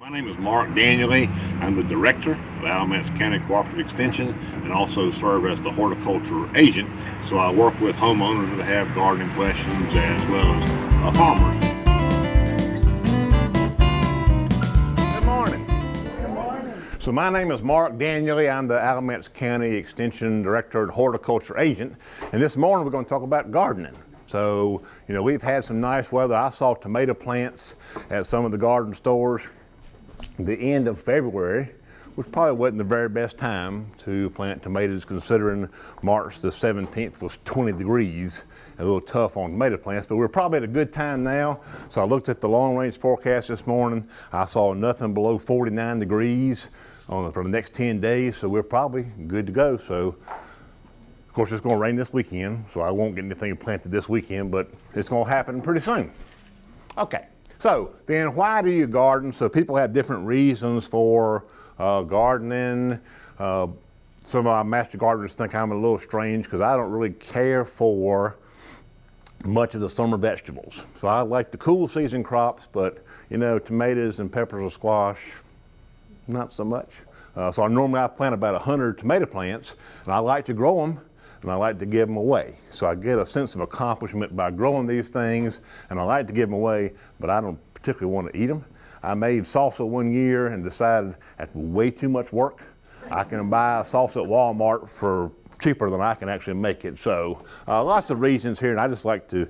My name is Mark Daniely. I'm the director of Alamance County Cooperative Extension and also serve as the horticulture agent. So I work with homeowners that have gardening questions as well as farmers. Good morning. Good morning. So my name is Mark Daniely. I'm the Alamance County Extension Director and Horticulture Agent. And this morning we're going to talk about gardening. So, we've had some nice weather. I saw tomato plants at some of the garden stores the end of February, which probably wasn't the very best time to plant tomatoes, considering March the 17th was 20 degrees, a little tough on tomato plants, but we're probably at a good time now. So I looked at the long range forecast this morning. I saw nothing below 49 degrees for the next 10 days, so we're probably good to go. So, of course, it's going to rain this weekend, so I won't get anything planted this weekend, but it's going to happen pretty soon. Okay. So then why do you garden? So people have different reasons for gardening. Some of my master gardeners think I'm a little strange because I don't really care for much of the summer vegetables. So I like the cool season crops, but tomatoes and peppers and squash, not so much. So I plant about 100 tomato plants, and I like to grow them and I like to give them away. So I get a sense of accomplishment by growing these things, and I like to give them away, but I don't particularly want to eat them. I made salsa one year and decided after way too much work, I can buy salsa at Walmart for cheaper than I can actually make it. So lots of reasons here, and I just like to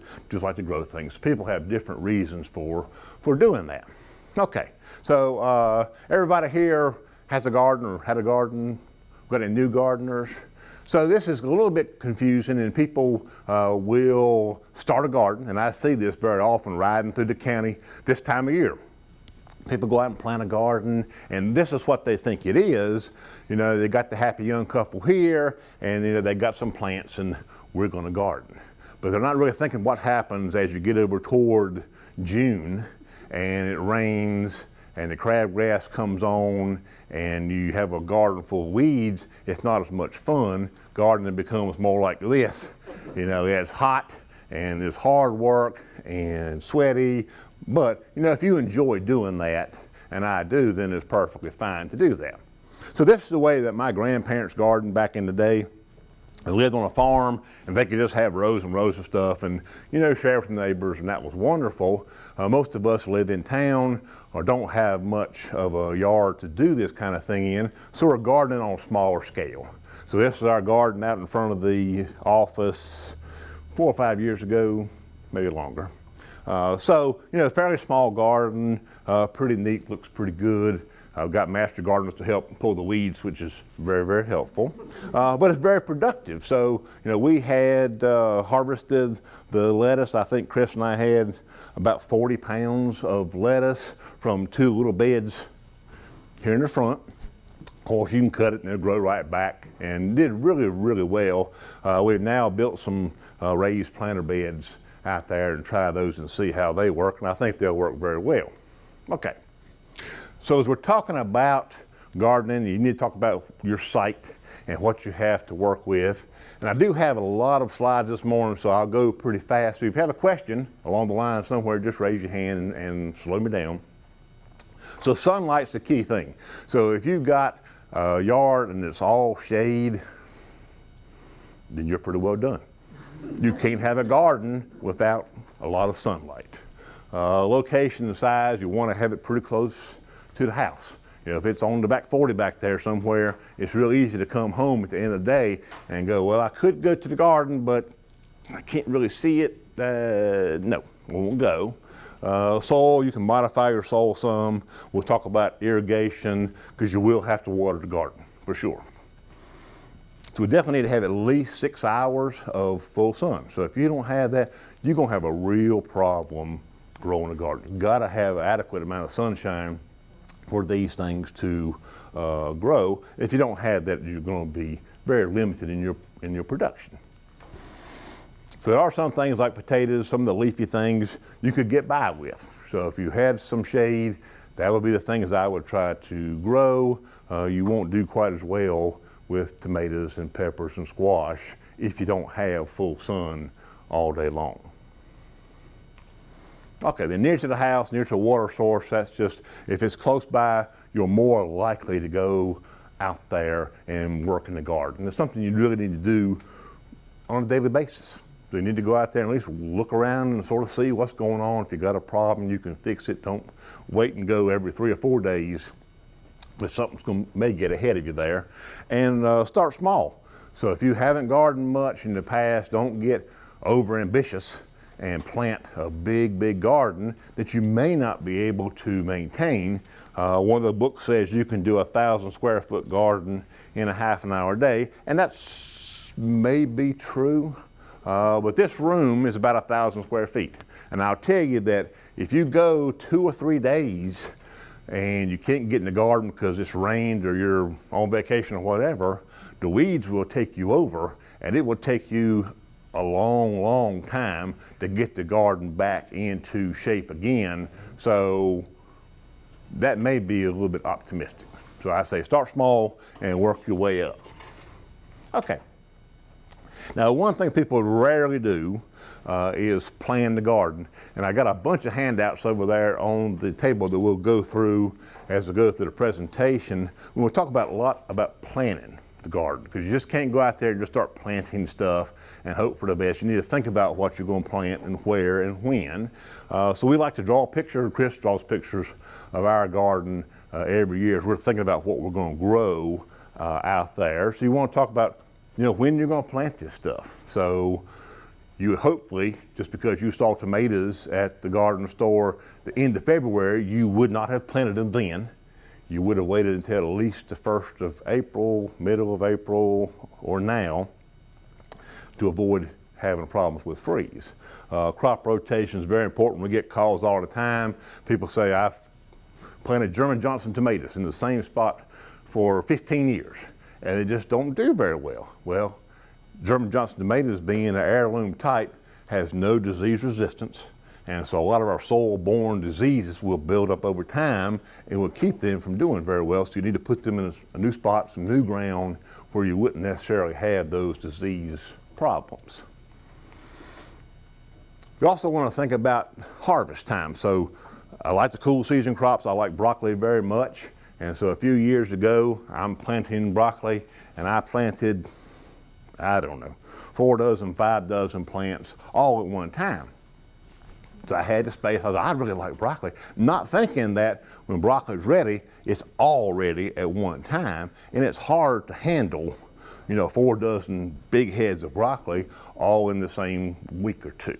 grow things. People have different reasons for doing that. Okay, so everybody here has a garden or had a garden. We've got any new gardeners? So this is a little bit confusing, and people will start a garden, and I see this very often riding through the county this time of year. People go out and plant a garden, and this is what they think it is. They got the happy young couple here, and they got some plants, and we're going to garden. But they're not really thinking what happens as you get over toward June, and it rains, and the crabgrass comes on, and you have a garden full of weeds. It's not as much fun. Gardening becomes more like this. It's hot, and it's hard work, and sweaty. But, if you enjoy doing that, and I do, then it's perfectly fine to do that. So this is the way that my grandparents gardened back in the day. They lived on a farm, and they could just have rows and rows of stuff and, share with the neighbors, and that was wonderful. Most of us live in town or don't have much of a yard to do this kind of thing in, so we're gardening on a smaller scale. So this is our garden out in front of the office 4 or 5 years ago, maybe longer. Fairly small garden, pretty neat, looks pretty good. I've got master gardeners to help pull the weeds, which is very, very helpful. But it's very productive. So, we had harvested the lettuce. I think Chris and I had about 40 pounds of lettuce from 2 little beds here in the front. Of course, you can cut it and it'll grow right back, and did really, really well. We've now built some raised planter beds out there and try those and see how they work, and I think they'll work very well. Okay. So as we're talking about gardening, you need to talk about your site and what you have to work with. And I do have a lot of slides this morning, so I'll go pretty fast. So if you have a question along the line somewhere, just raise your hand and slow me down. So sunlight's the key thing. So if you've got a yard and it's all shade, then you're pretty well done. You can't have a garden without a lot of sunlight. Location and size, you want to have it pretty close to the house. If it's on the back 40 back there somewhere, it's real easy to come home at the end of the day and go, well, I could go to the garden, but I can't really see it. No, we won't go. Soil, you can modify your soil some. We'll talk about irrigation because you will have to water the garden for sure. So we definitely need to have at least 6 hours of full sun. So if you don't have that, you're going to have a real problem growing a garden. You've got to have an adequate amount of sunshine for these things to grow. If you don't have that, you're going to be very limited in your production. So there are some things like potatoes, some of the leafy things you could get by with. So if you had some shade, that would be the things I would try to grow. You won't do quite as well with tomatoes and peppers and squash if you don't have full sun all day long. Okay, then near to the house, near to a water source, that's just, if it's close by, you're more likely to go out there and work in the garden. It's something you really need to do on a daily basis. So you need to go out there and at least look around and sort of see what's going on. If you got a problem, you can fix it. Don't wait and go every 3 or 4 days, but something's may get ahead of you there. And start small. So if you haven't gardened much in the past, don't get over ambitious and plant a big garden that you may not be able to maintain. One of the books says you can do 1,000 square foot garden in a half an hour a day, and that's may be true, but this room is about 1,000 square feet. And I'll tell you that if you go 2 or 3 days and you can't get in the garden because it's rained or you're on vacation or whatever, the weeds will take you over, and it will take you a long time to get the garden back into shape again. So that may be a little bit optimistic. So I say start small and work your way up. Okay. Now, one thing people rarely do is plan the garden. And I got a bunch of handouts over there on the table that we'll go through as we go through the presentation. We'll talk about a lot about planning the garden, because you just can't go out there and just start planting stuff and hope for the best. You need to think about what you're going to plant and where and when. So we like to draw a picture. Chris draws pictures of our garden every year as we're thinking about what we're going to grow out there. So you want to talk about, you know, when you're going to plant this stuff. So you hopefully, just because you saw tomatoes at the garden store the end of February, you would not have planted them then. You would have waited until at least the 1st of April, middle of April, or now to avoid having problems with freeze. Crop rotation is very important. We get calls all the time. People say, I've planted German Johnson tomatoes in the same spot for 15 years, and they just don't do very well. Well, German Johnson tomatoes, being an heirloom type, has no disease resistance. And so a lot of our soil-borne diseases will build up over time and will keep them from doing very well. So you need to put them in a new spot, some new ground where you wouldn't necessarily have those disease problems. You also want to think about harvest time. So I like the cool season crops. I like broccoli very much. And so a few years ago, I'm planting broccoli, and I planted, I don't know, 4 dozen, 5 dozen plants all at one time. So I had the space. I thought, I really like broccoli, not thinking that when broccoli's ready, it's all ready at one time, and it's hard to handle, you know, 4 dozen big heads of broccoli all in the same week or 2.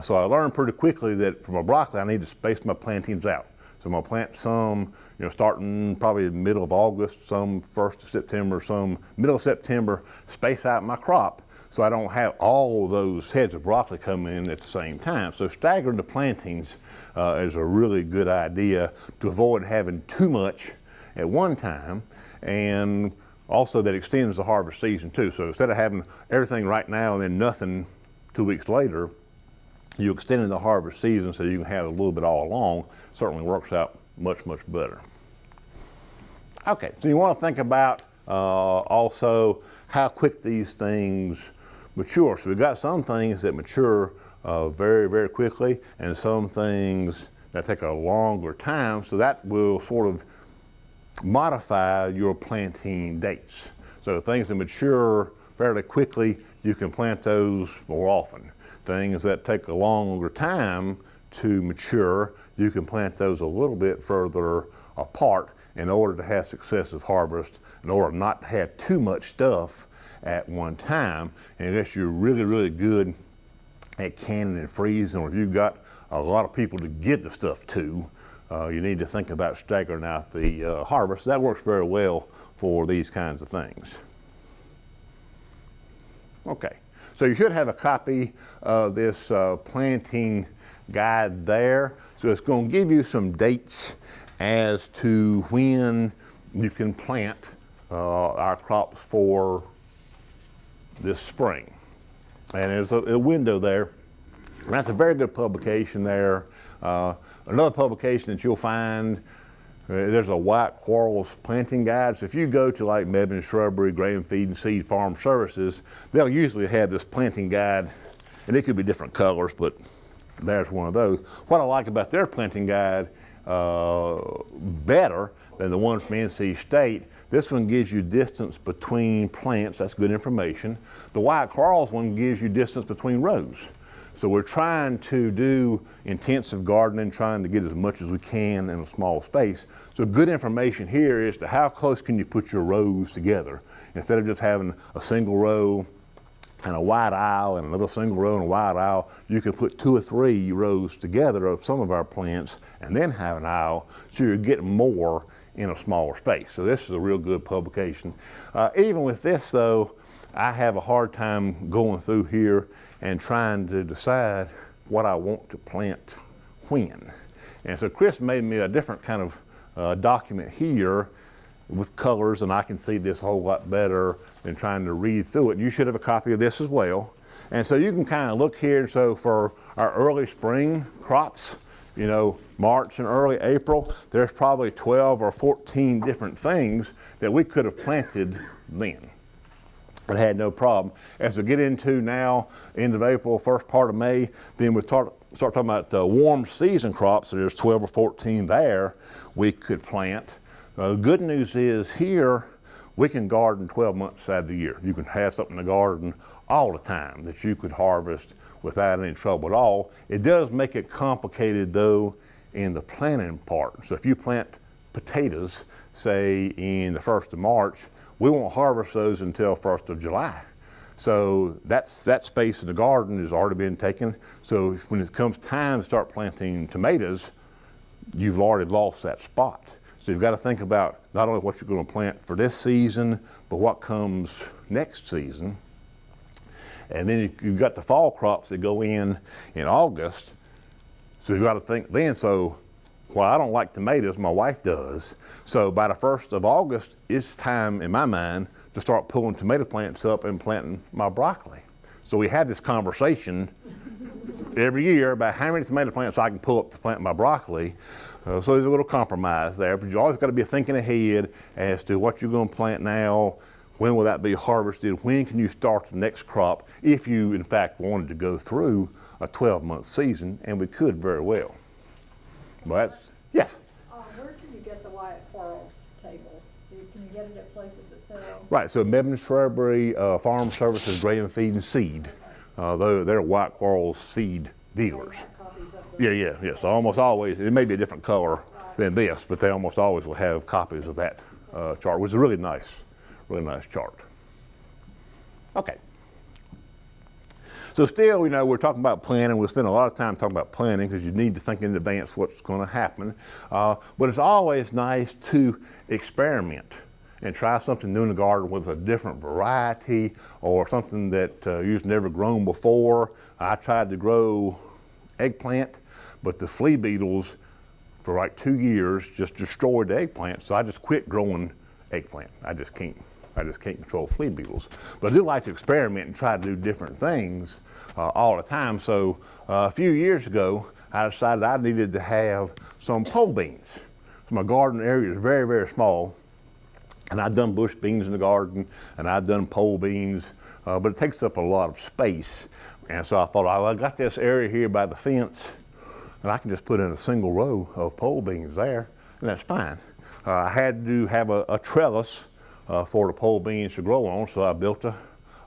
So I learned pretty quickly that for my broccoli, I need to space my plantings out. So I'm gonna plant some, you know, starting probably the middle of August, some 1st of September, some middle of September, space out my crop, so I don't have all those heads of broccoli coming in at the same time. So staggering the plantings is a really good idea to avoid having too much at one time, and also that extends the harvest season too. So instead of having everything right now and then nothing 2 weeks later, you extend the harvest season so you can have a little bit all along. Certainly works out much better. Okay, so you want to think about also how quick these things mature. So we've got some things that mature very quickly, and some things that take a longer time. So that will sort of modify your planting dates. So things that mature fairly quickly, you can plant those more often. Things that take a longer time to mature, you can plant those a little bit further apart in order to have successive harvest, in order not to have too much stuff at one time. And unless you're really good at canning and freezing, or if you've got a lot of people to give the stuff to, you need to think about staggering out the harvest. That works very well for these kinds of things. Okay, so you should have a copy of this planting guide there. So it's going to give you some dates as to when you can plant our crops for this spring. And there's a window there. And that's a very good publication there. Another publication that you'll find, there's a White Quarles planting guide. So if you go to like Mebane Shrubbery, Grain Feed and Seed Farm Services, they'll usually have this planting guide, and it could be different colors, but there's one of those. What I like about their planting guide better than the one from NC State, this one gives you distance between plants. That's good information. The Wyatt Quarles one gives you distance between rows. So we're trying to do intensive gardening, trying to get as much as we can in a small space. So good information here is to how close can you put your rows together. Instead of just having a single row and a wide aisle and another single row and a wide aisle, you can put 2 or 3 rows together of some of our plants and then have an aisle, so you're getting more in a smaller space. So this is a real good publication. Even with this though, I have a hard time going through here and trying to decide what I want to plant when. And so Chris made me a different kind of document here with colors, and I can see this a whole lot better than trying to read through it. You should have a copy of this as well. And so you can kind of look here, and so for our early spring crops, you know, March and early April, there's probably 12 or 14 different things that we could have planted then. But had no problem. As we get into now, end of April, first part of May, then we start talking about warm season crops. So there's 12 or 14 there we could plant. The good news is here, we can garden 12 months out of the year. You can have something in the garden all the time that you could harvest without any trouble at all. It does make it complicated though in the planting part. So if you plant potatoes, say in the 1st of March, we won't harvest those until 1st of July. So that space in the garden has already been taken. So when it comes time to start planting tomatoes, you've already lost that spot. So you've got to think about not only what you're going to plant for this season, but what comes next season. And then you've got the fall crops that go in August. So you've got to think then, so well, I don't like tomatoes, my wife does. So by the 1st of August, it's time in my mind to start pulling tomato plants up and planting my broccoli. So we had this conversation every year about how many tomato plants I can pull up to plant my broccoli. So there's a little compromise there, but you always got to be thinking ahead as to what you're going to plant now, when will that be harvested, when can you start the next crop, if you in fact wanted to go through a 12-month season, and we could very well. But that's, yes? Where can you get the Wyatt Quarles table? Can you get it at places that sell? Right, so Mebane Shrubbery Farm Services, Grain Feed and Seed. They're Wyatt Quarles seed dealers. Yeah. So almost always, it may be a different color than this, but they almost always will have copies of that chart, which is a really nice chart. Okay. So still, you know, we're talking about planning. We'll spend a lot of time talking about planning because you need to think in advance what's going to happen. But it's always nice to experiment and try something new in the garden with a different variety or something that you've never grown before. I tried to grow eggplant, but the flea beetles for like 2 years just destroyed the eggplant, so I just quit growing eggplant. I just can't control flea beetles. But I do like to experiment and try to do different things all the time. So a few years ago, I decided I needed to have some pole beans. So my garden area is very, very small. And I've done bush beans in the garden, and I've done pole beans, but it takes up a lot of space. And so I thought, well, I got this area here by the fence, and I can just put in a single row of pole beans there, and that's fine. I had to have a trellis for the pole beans to grow on, so I built a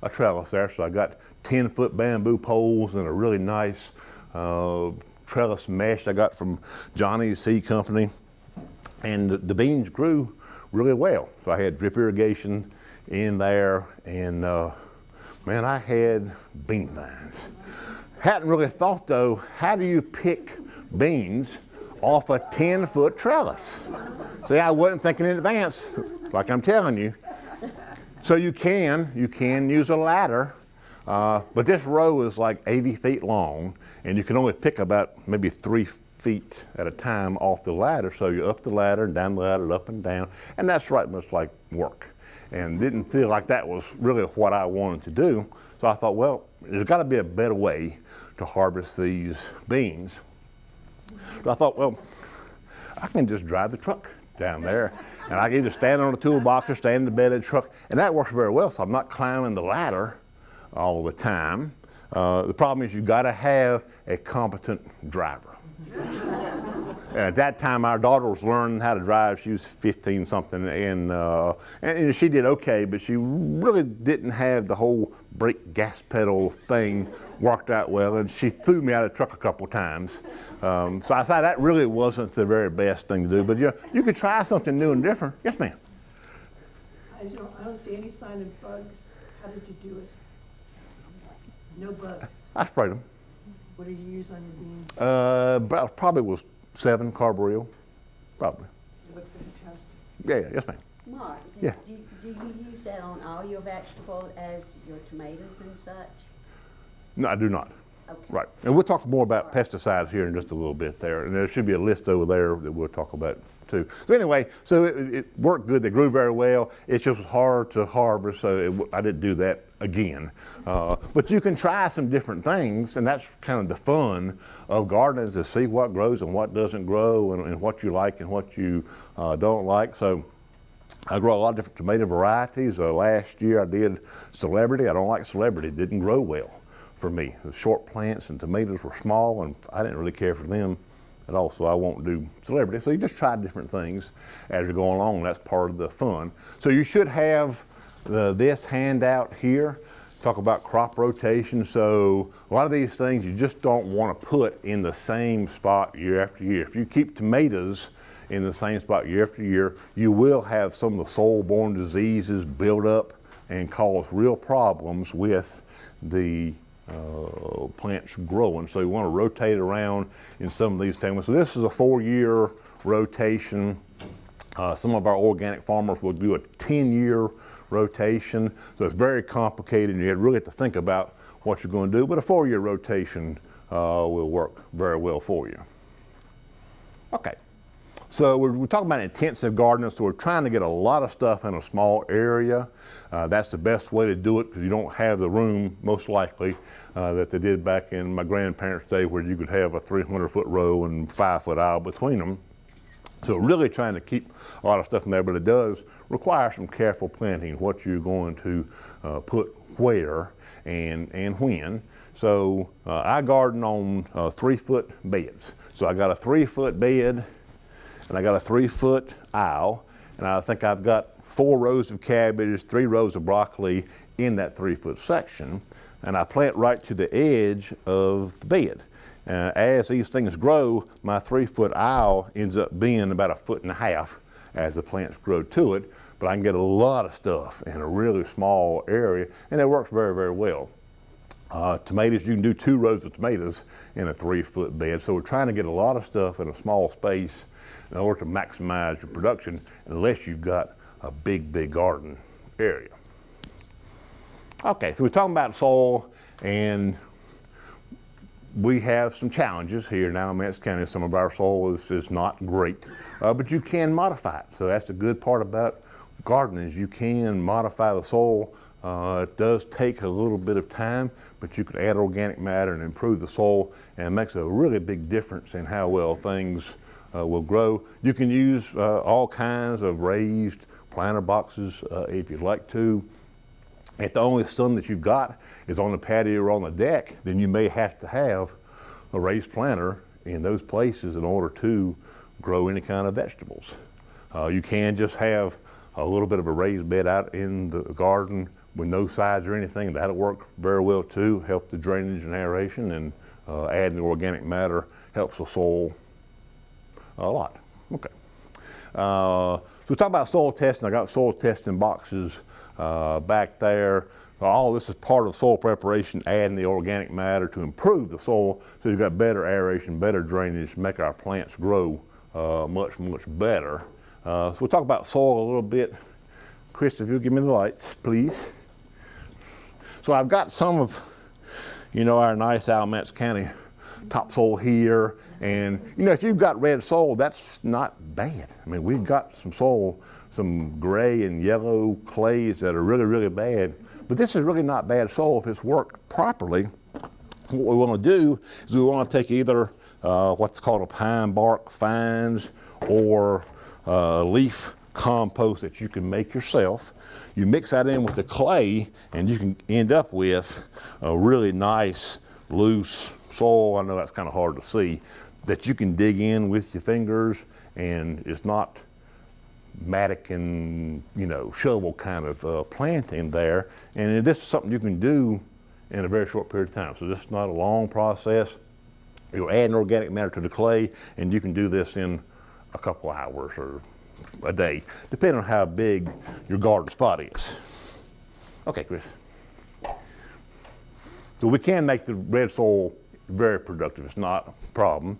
trellis there. So I got 10-foot bamboo poles and a really nice trellis mesh I got from Johnny's Seed Company. And the beans grew really well. So I had drip irrigation in there, and man, I had bean vines. Hadn't really thought though, how do you pick beans off a 10-foot trellis? See, I wasn't thinking in advance, like I'm telling you. So you can use a ladder, but this row is like 80 feet long, and you can only pick about maybe 3 feet at a time off the ladder. So you're up the ladder and down the ladder, up and down, and that's right much like work. And didn't feel like that was really what I wanted to do. So I thought, well, there's got to be a better way to harvest these beans. So I thought, well, I can just drive the truck down there, and I can either stand on the toolbox or stand in the bed of the truck, and that works very well. So I'm not climbing the ladder all the time. The problem is you got to have a competent driver. And at that time, our daughter was learning how to drive. She was 15 something, and she did okay, but she really didn't have the whole brake gas pedal thing worked out well, and she threw me out of the truck a couple times. So I thought that really wasn't the very best thing to do, but you could try something new and different. Yes, ma'am. I don't see any sign of bugs. How did you do it? No bugs. I sprayed them. What did you use on your beans? Probably was 7 carbureal, probably. They look fantastic. Yeah, yes, ma'am. Mark, Yes. do you use that on all your vegetables as your tomatoes and such? No, I do not. Okay. Right, and we'll talk more about pesticides here in just a little bit there, and there should be a list over there that we'll talk about too. So anyway, so it worked good. They grew very well. It just was hard to harvest, so I didn't do that again. But you can try some different things, and that's kind of the fun of gardening, is to see what grows and what doesn't grow, and what you like and what you don't like. So I grow a lot of different tomato varieties. Last year I did Celebrity. I don't like Celebrity. It didn't grow well for me. The short plants and tomatoes were small, and I didn't really care for them at all, so I won't do Celebrity. So you just try different things as you go along. That's part of the fun. So you should have this handout here. Talk about crop rotation. So a lot of these things you just don't want to put in the same spot year after year. If you keep tomatoes in the same spot year after year, you will have some of the soil-borne diseases build up and cause real problems with the plants growing. So you want to rotate around in some of these things. So this is a 4-year rotation. Some of our organic farmers will do a 10-year rotation. So it's very complicated, and you really have to think about what you're going to do, but a 4-year rotation will work very well for you. Okay. So we're talking about intensive gardening, so we're trying to get a lot of stuff in a small area. That's the best way to do it, because you don't have the room, most likely, that they did back in my grandparents' day, where you could have a 300-foot row and 5-foot aisle between them. So really trying to keep a lot of stuff in there, but it does require some careful planting, what you're going to put where and when. So I garden on 3-foot beds. So I got a 3-foot bed, and I got a 3-foot aisle, and I think I've got 4 rows of cabbage, 3 rows of broccoli in that 3-foot section, and I plant right to the edge of the bed. As these things grow, my 3-foot aisle ends up being about 1.5 feet as the plants grow to it, but I can get a lot of stuff in a really small area, and it works very, very well. Tomatoes, you can do 2 rows of tomatoes in a 3-foot bed, so we're trying to get a lot of stuff in a small space in order to maximize your production, unless you've got a big, big garden area. Okay, so we're talking about soil, and we have some challenges here in Alamance County. Some of our soil is not great, but you can modify it. So that's the good part about gardening, is you can modify the soil. It does take a little bit of time, but you can add organic matter and improve the soil, and it makes a really big difference in how well things will grow. You can use all kinds of raised planter boxes if you'd like to. If the only sun that you've got is on the patio or on the deck, then you may have to have a raised planter in those places in order to grow any kind of vegetables. You can just have a little bit of a raised bed out in the garden with no sides or anything. That'll work very well too, help the drainage and aeration, and adding the organic matter helps the soil a lot. Okay. So we talk about soil testing. I got soil testing boxes back there. All this is part of soil preparation, adding the organic matter to improve the soil, so you've got better aeration, better drainage, make our plants grow much, much better. So we'll talk about soil a little bit. Chris, if you'll give me the lights, please. So I've got some of, our nice Alamance County topsoil here, and if you've got red soil, that's not bad. I mean, we've got some soil, some gray and yellow clays that are really, really bad, but this is really not bad soil if it's worked properly. What we want to do is we want to take either what's called a pine bark fines or leaf compost that you can make yourself. You mix that in with the clay, and you can end up with a really nice, loose soil. I know that's kind of hard to see, that you can dig in with your fingers, and it's not mattock and, you know, shovel kind of planting there. And this is something you can do in a very short period of time. So this is not a long process. You'll add an organic matter to the clay, and you can do this in a couple hours or a day, depending on how big your garden spot is. Okay, Chris. So we can make the red soil very productive. It's not a problem.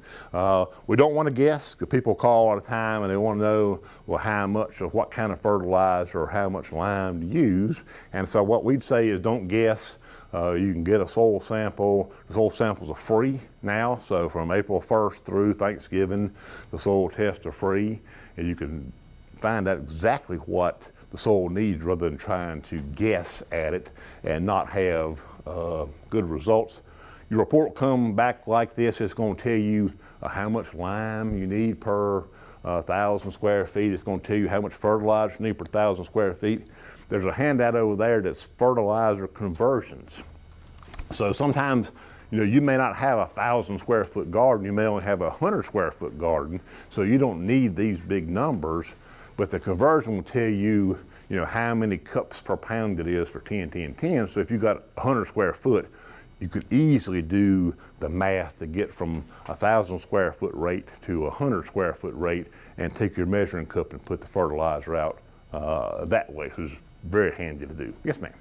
We don't want to guess, because people call all the time and they want to know, well, how much or what kind of fertilizer or how much lime to use. And so what we'd say is don't guess. You can get a soil sample. The soil samples are free now, so from April 1st through Thanksgiving, the soil tests are free, and you can find out exactly what the soil needs rather than trying to guess at it and not have good results. Your report will come back like this. It's going to tell you how much lime you need per 1,000 square feet. It's going to tell you how much fertilizer you need per 1,000 square feet. There's a handout over there that's fertilizer conversions. So sometimes, you know, you may not have 1,000 square foot garden. You may only have a 100 square foot garden. So you don't need these big numbers, but the conversion will tell you, you know, how many cups per pound it is for 10, 10, 10. So if you got 100 square foot, you could easily do the math to get from 1,000 square foot rate to a 100 square foot rate and take your measuring cup and put the fertilizer out that way, which is very handy to do. Yes, ma'am.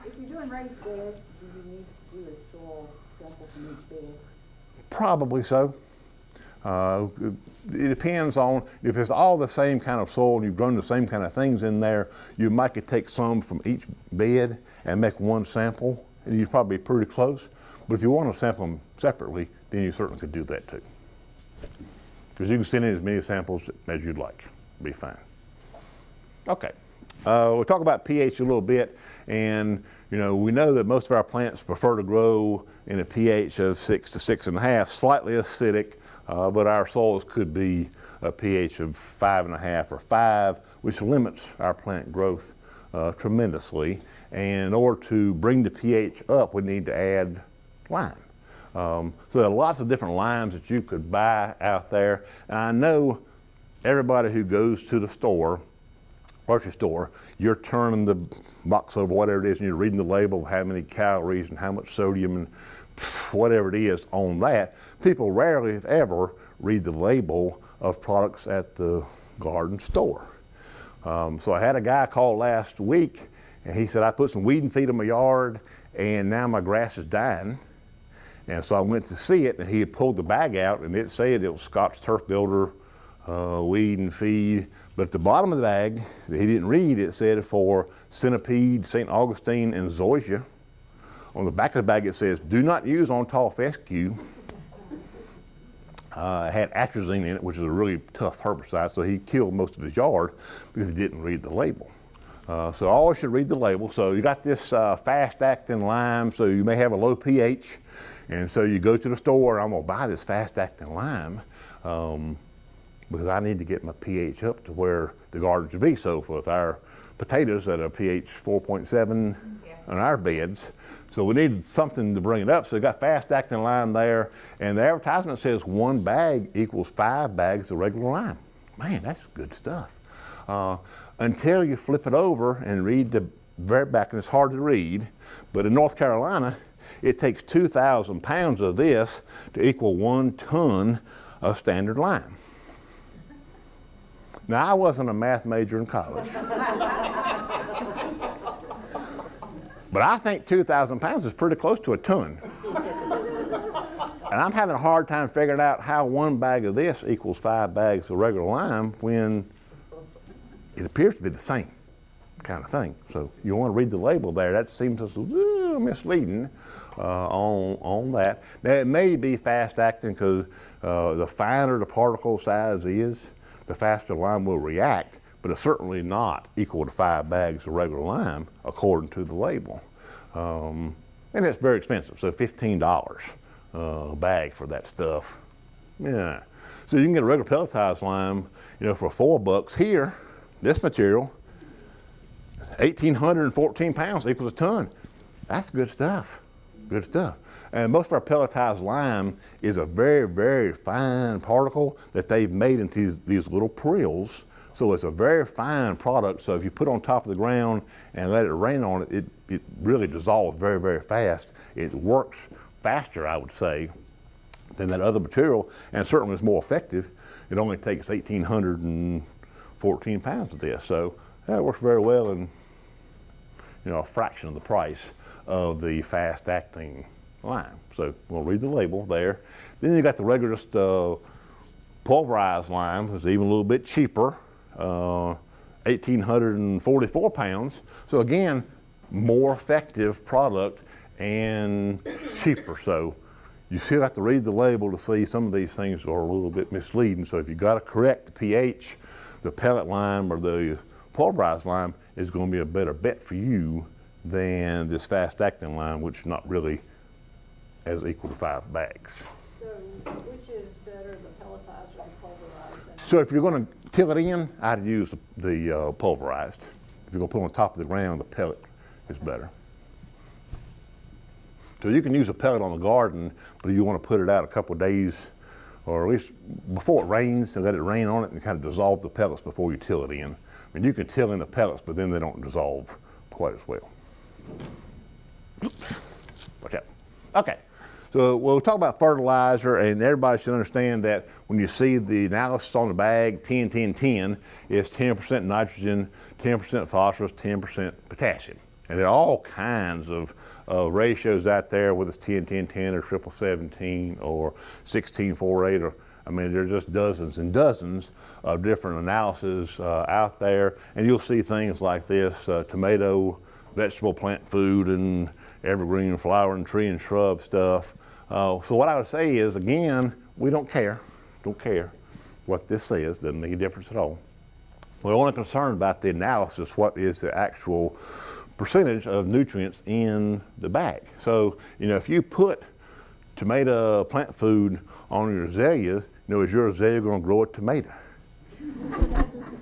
If you're doing raised beds, do you need to do a soil sample from each bed? Probably so. It depends on, if it's all the same kind of soil and you've grown the same kind of things in there, you might could take some from each bed and make one sample, and you'd probably be pretty close. But if you want to sample them separately, then you certainly could do that too. Because you can send in as many samples as you'd like. Be fine. Okay. We'll talk about pH a little bit, and you know, we know that most of our plants prefer to grow in a pH of 6 to 6.5, slightly acidic, but our soils could be a pH of 5.5 or 5, which limits our plant growth tremendously. And in order to bring the pH up, we need to add lime. So there are lots of different limes that you could buy out there. And I know everybody who goes to the store, grocery store, you're turning the box over, whatever it is, and you're reading the label of how many calories and how much sodium and whatever it is on that. People rarely, if ever, read the label of products at the garden store. So I had a guy call last week, and he said, I put some weed and feed in my yard, and now my grass is dying. And so I went to see it, and he had pulled the bag out, and it said it was Scotts Turf Builder weed and feed. But at the bottom of the bag that he didn't read, it said for centipede, St. Augustine, and zoysia. On the back of the bag it says, do not use on tall fescue. It had atrazine in it, which is a really tough herbicide, so he killed most of his yard because he didn't read the label. So always should read the label. So you got this fast-acting lime, so you may have a low pH, and so you go to the store, I'm gonna buy this fast-acting lime, because I need to get my pH up to where the garden should be. So with our potatoes at a pH 4.7 on our beds, so we needed something to bring it up. So we got fast-acting lime there, and the advertisement says 1 bag equals 5 bags of regular lime. Man, that's good stuff. Until you flip it over and read the very back, and it's hard to read, but in North Carolina, it takes 2,000 pounds of this to equal 1 ton of standard lime. Now, I wasn't a math major in college, but I think 2,000 pounds is pretty close to a ton. And I'm having a hard time figuring out how 1 bag of this equals 5 bags of regular lime when it appears to be the same kind of thing. So you want to read the label there. That seems a little misleading on that. Now, it may be fast-acting because the finer the particle size is, the faster the lime will react, but it's certainly not equal to 5 bags of regular lime according to the label. And it's very expensive, so $15 a bag for that stuff. Yeah. So you can get a regular pelletized lime, you know, for $4 here. This material, 1,814 pounds equals a ton. That's good stuff, good stuff. And most of our pelletized lime is a very, very fine particle that they've made into these little prills. So it's a very fine product. So if you put it on top of the ground and let it rain on it, it really dissolves very, very fast. It works faster, I would say, than that other material, and certainly is more effective. It only takes 1,814 pounds of this. So that works very well in, you know, a fraction of the price of the fast-acting lime. So we'll read the label there. Then you got the regular just pulverized lime. It's even a little bit cheaper, 1,844 pounds. So again, more effective product and cheaper. So you still have to read the label to see some of these things are a little bit misleading. So if you got to correct the pH, the pellet lime or the pulverized lime is going to be a better bet for you than this fast-acting lime, which is not really as equal to 5 bags. So which is better, the pelletized or the pulverized? So if you're going to till it in, I'd use the pulverized. If you're going to put it on top of the ground, the pellet is better. So you can use a pellet on the garden, but you want to put it out a couple of days, or at least before it rains, and let it rain on it and kind of dissolve the pellets before you till it in. I mean, you can till in the pellets, but then they don't dissolve quite as well. Oops, watch out. Okay, so we'll talk about fertilizer, and everybody should understand that when you see the analysis on the bag, 10, 10, 10, it's 10% nitrogen, 10% phosphorus, 10% potassium. And there are all kinds of ratios out there, whether it's 10, 10, 10 or 7, 17 or 16, 4, 8, or I mean, there are just dozens and dozens of different analyses out there. And you'll see things like this, tomato, vegetable plant food, and evergreen flower and tree and shrub stuff. So what I would say is, again, we don't care what this says, doesn't make a difference at all. We're only concerned about the analysis, what is the actual percentage of nutrients in the bag. So, you know, if you put tomato plant food on your azaleas, you know, is your azalea going to grow a tomato?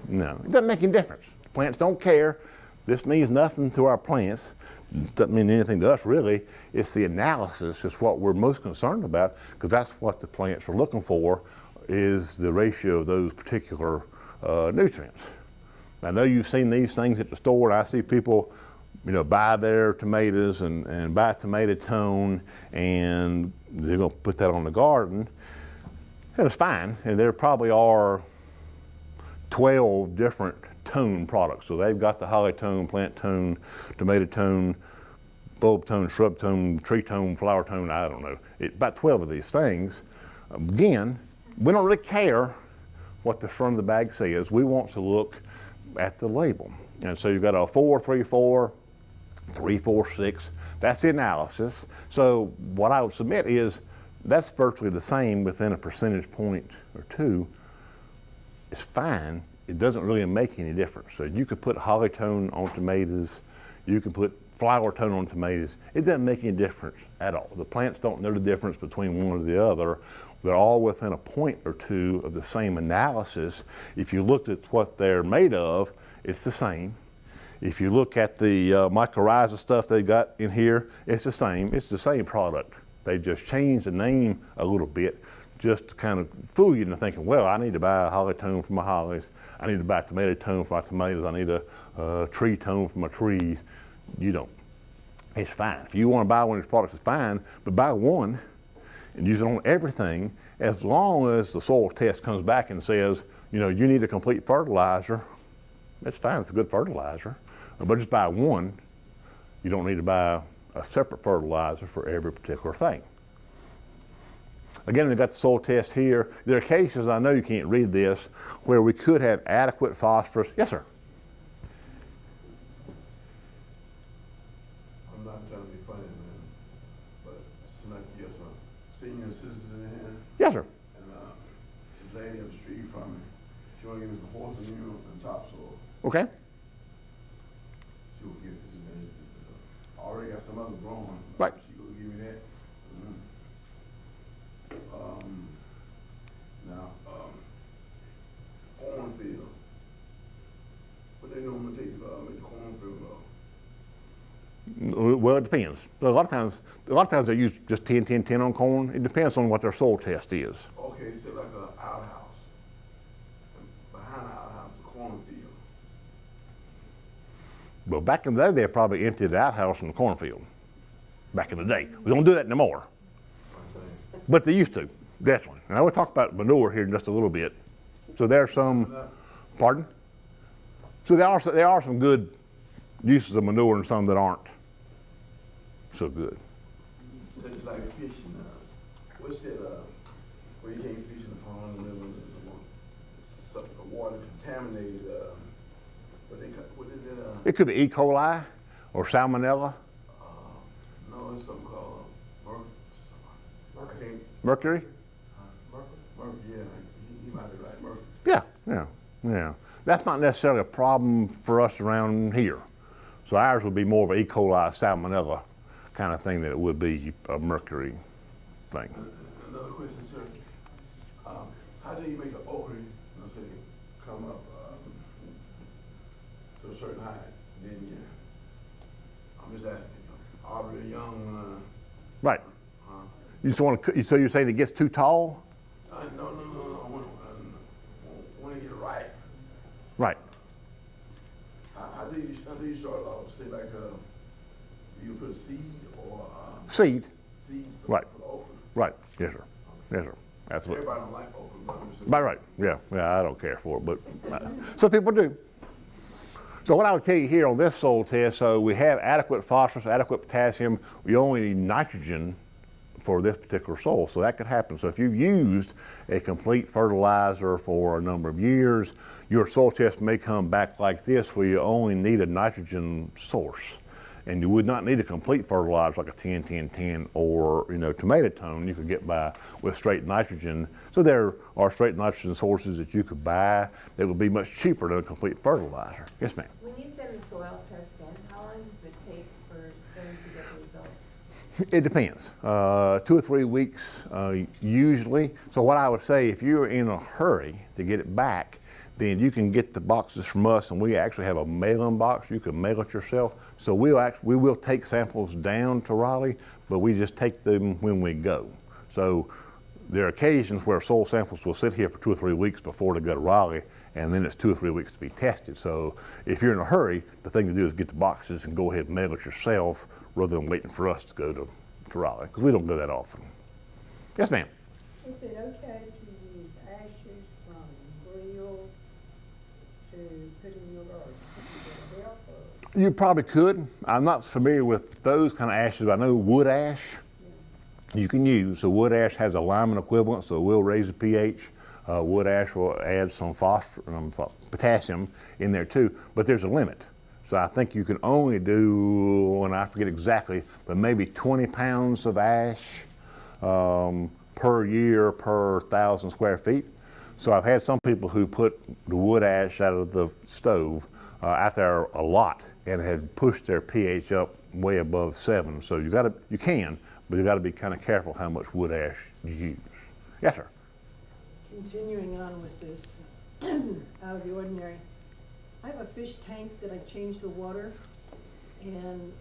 No, it doesn't make any difference. Plants don't care. This means nothing to our plants. Doesn't mean anything to us, really. It's the analysis is what we're most concerned about, because that's what the plants are looking for, is the ratio of those particular nutrients. I know you've seen these things at the store, and I see people, you know, buy their tomatoes and buy tomato tone, and they're going to put that on the garden. And it's fine, and there probably are 12 different tone products. So they've got the holly tone, plant tone, tomato tone, bulb tone, shrub tone, tree tone, flower tone, I don't know. About 12 of these things. Again, we don't really care what the front of the bag says. We want to look at the label. And so you've got a 4, 3, 4, 3, 4, 6. That's the analysis. So what I would submit is that's virtually the same within a percentage point or two. It's fine. It doesn't really make any difference. So you could put holly tone on tomatoes. You can put flower tone on tomatoes. It doesn't make any difference at all. The plants don't know the difference between one or the other. They're all within a point or two of the same analysis. If you looked at what they're made of, it's the same. If you look at the mycorrhiza stuff they got in here, it's the same. It's the same product. They just changed the name a little bit just to kind of fool you into thinking, well, I need to buy a holly tone for my hollies. I need to buy a tomato tone for my tomatoes. I need a tree tone for my trees. You don't. It's fine. If you want to buy one of these products, it's fine, but buy one and use it on everything, as long as the soil test comes back and says, you know, you need a complete fertilizer. That's fine. It's a good fertilizer. But just buy one. You don't need to buy a separate fertilizer for every particular thing. Again, we've got the soil test here. There are cases, I know you can't read this, where we could have adequate phosphorus. Yes, sir. I'm not trying to be funny, man, but it's like you're some senior citizen in here, Yes, sir. and this lady up the street from me, she wanna give me some horse manure and topsoil. Okay. She will give it to me. I already got some other growing. Right. She will give me that. Now, cornfield. Well, it depends. A lot of times they use just 10, 10, 10 on corn. It depends on what their soil test is. Okay, say like a outhouse. And behind the outhouse is a cornfield. But back in the day, they probably emptied the outhouse in the cornfield. Back in the day. We don't do that anymore. I'm saying. But they used to, definitely. And I will talk about manure here in just a little bit. So there's some, pardon? So there are some good uses of manure and some that aren't so good. That's like fishing. What's that? Where you can't fish in the pond and the water contaminated. What is it? It could be E. coli or salmonella, No, it's something called mercury. Murphy. Yeah, he might be right. Murphy. Yeah. That's not necessarily a problem for us around here. So ours would be more of an E. coli, salmonella kind of thing than it would be a mercury thing. Another question, sir. How do you make an okra, say, come up to a certain height? Then I'm just asking. Already young. Right. You just want to. So you're saying it gets too tall? No. I want to get it right. Right. How do you start off? Say like you put a seed or Seed. seed for, Right. for the okra. Right. Yes, sir. Yes, sir. Absolutely. Everybody don't like okra. But I'm just saying. Right. Yeah. I don't care for it, but some people do. So what I would tell you here on this soil test, so we have adequate phosphorus, adequate potassium. We only need nitrogen for this particular soil, so that could happen. So if you've used a complete fertilizer for a number of years, your soil test may come back like this, where you only need a nitrogen source. And you would not need a complete fertilizer like a 10-10-10 or tomato tone. You could get by with straight nitrogen. So there are straight nitrogen sources that you could buy that would be much cheaper than a complete fertilizer. Yes, ma'am. When you send the soil test in, how long does it take for them to get the results? It depends. 2 or 3 weeks usually. So what I would say, if you're in a hurry to get it back, then you can get the boxes from us, and we actually have a mail-in box. You can mail it yourself. So we will take samples down to Raleigh, but we just take them when we go. So there are occasions where soil samples will sit here for 2 or 3 weeks before they go to Raleigh, and then it's 2 or 3 weeks to be tested. So if you're in a hurry, the thing to do is get the boxes and go ahead and mail it yourself rather than waiting for us to go to Raleigh, because we don't go that often. Yes, ma'am. Is it okay to use ashes from grills to put in your garden? Would it help or? You probably could. I'm not familiar with those kind of ashes, but I know wood ash you can use. So wood ash has a Lyman equivalent, so it will raise the pH. Wood ash will add some potassium in there too, but there's a limit. So I think you can only do, and I forget exactly, but maybe 20 pounds of ash per year per 1,000 square feet. So I've had some people who put the wood ash out of the stove out there a lot and have pushed their pH up way above 7. So you can, but you got to be kind of careful how much wood ash you use. Yes, sir. Continuing on with this, out of the ordinary, I have a fish tank that I change the water, and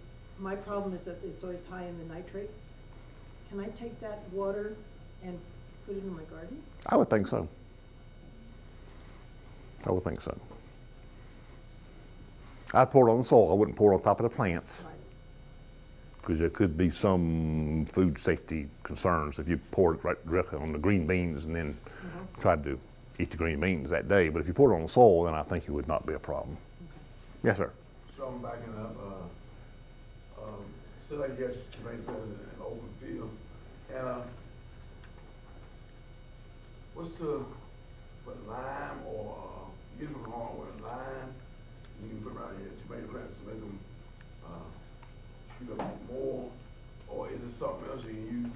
my problem is that it's always high in the nitrates. Can I take that water and put it in my garden? I would think so. I would think so. I'd pour it on the soil. I wouldn't pour it on top of the plants, because there could be some food safety concerns if you pour it right directly on the green beans and then try to eat the green beans that day. But if you pour it on the soil, then I think it would not be a problem. Yes, sir. So I'm backing up. Say like you have tomato plants in an open field, and what's the lime or you get it from the hardware lime? You can put around your tomato plants to make them shoot up more, or is it something else you can use?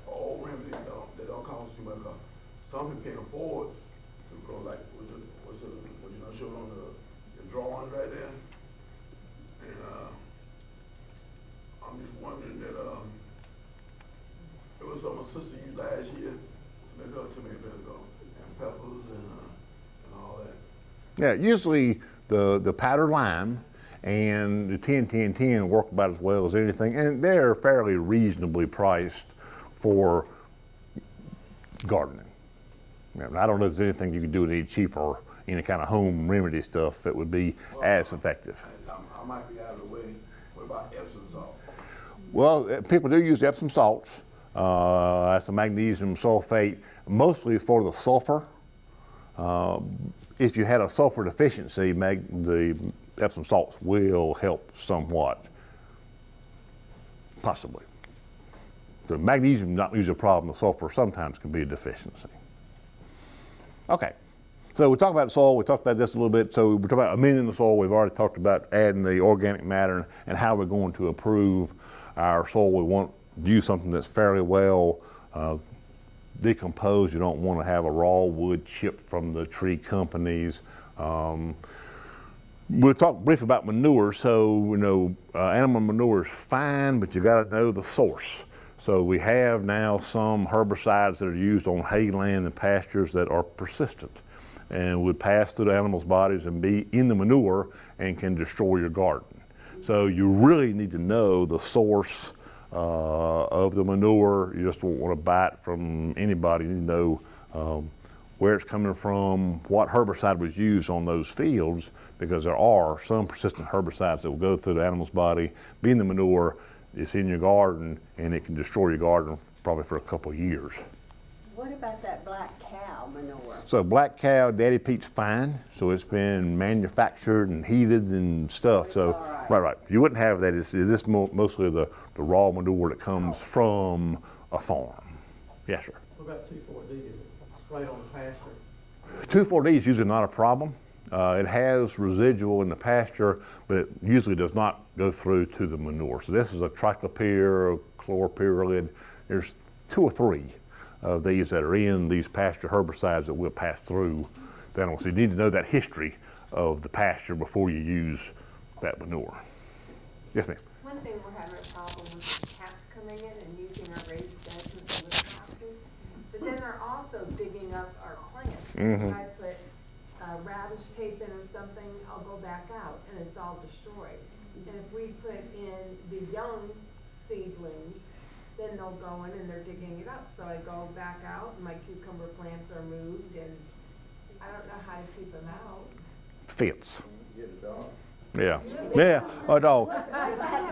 All remedies that don't cost too much. Some people can't afford to grow like what you showed on the drawing right there. And I'm just wondering that it was something my sister used last year to make her tomato plants and peppers and all that. Yeah, usually the powdered lime and the 10-10-10 work about as well as anything, and they're fairly reasonably priced for gardening. I don't know if there's anything you could do any cheaper, any kind of home remedy stuff that would be as effective. I might be out of the way. What about Epsom salt? Well, people do use Epsom salts. That's a magnesium sulfate, mostly for the sulfur. If you had a sulfur deficiency, the Epsom salts will help somewhat, possibly. The magnesium not usually a problem. The sulfur sometimes can be a deficiency. Okay, so we talked about soil. We talked about this a little bit. So we talked about amending the soil. We've already talked about adding the organic matter and how we're going to improve our soil. We want to use something that's fairly well decomposed. You don't want to have a raw wood chipped from the tree companies. We'll talk briefly about manure. So, animal manure is fine, but you got to know the source. So we have now some herbicides that are used on hayland and pastures that are persistent and would pass through the animals' bodies and be in the manure and can destroy your garden. So you really need to know the source of the manure. You just don't want to buy it from anybody. You need to know where it's coming from, what herbicide was used on those fields, because there are some persistent herbicides that will go through the animal's body, be in the manure, it's in your garden, and it can destroy your garden probably for a couple of years. What about that black cow manure? So black cow, Daddy Pete's fine. So it's been manufactured and heated and stuff. It's So all right. You wouldn't have that. Is this mostly the raw manure that comes from a farm? Yes, sir. What about 2,4-D? Is it sprayed on the pasture? 2,4-D is usually not a problem. It has residual in the pasture, but it usually does not go through to the manure. So this is a triclopyr, chloropyrrolid. There's 2 or 3 of these that are in these pasture herbicides that will pass through the animals. So you need to know that history of the pasture before you use that manure. Yes, ma'am. One thing we're having a problem with is cats coming in and using our raised beds as litter boxes. But then they're also digging up our plants. If I put radish tape in or something, I'll go back out and it's all destroyed. And if we put in the young seedlings, then they'll go in and they're digging it up. So I go back out and my cucumber plants are moved and I don't know how to keep them out. Fence. Get a dog. Yeah, a dog.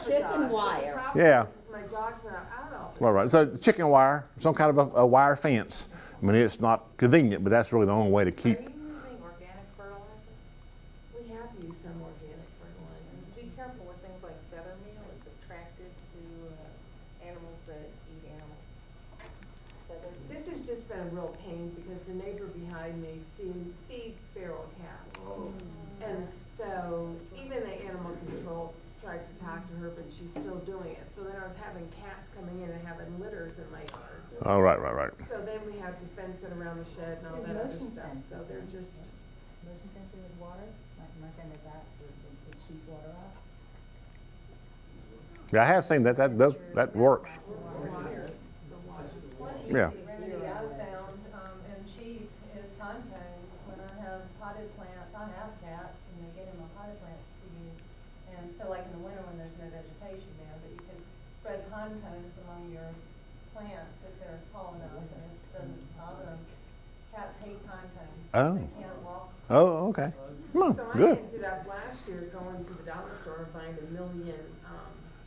Chicken wire. The problem Yeah. is my dog's not out all the Right. So chicken wire, some kind of a wire fence. I mean, it's not convenient, but that's really the only way to keep. Are you using organic fertilizer? We have used some organic fertilizer. Be careful with things like feather meal. It's attracted to animals that eat animals. Feather meal. This has just been a real pain because the neighbor behind me feeds feral cats. And so even the animal control tried to talk to her, but she's still doing it. So then I was having cats coming in and having litters in my yard. Oh, right. So then we have to fence it around the shed and all There's that other motion stuff. sensor. So they're just, Motion sensor with water, like my thing is that, it shoots water out. Yeah, I have seen that. That works. One Yeah. easy remedy I've found, and cheap, is pine cones. When I have potted plants, I have cats, and they get in my potted plants to use. And so like in the winter when there's no vegetation there, but you can spread pine cones among your plants if they're tall enough, and it doesn't bother them. Cats hate pine cones. Oh. They can't walk. Oh, okay. so I Good. ended up last year going to the dollar store and buying 1 million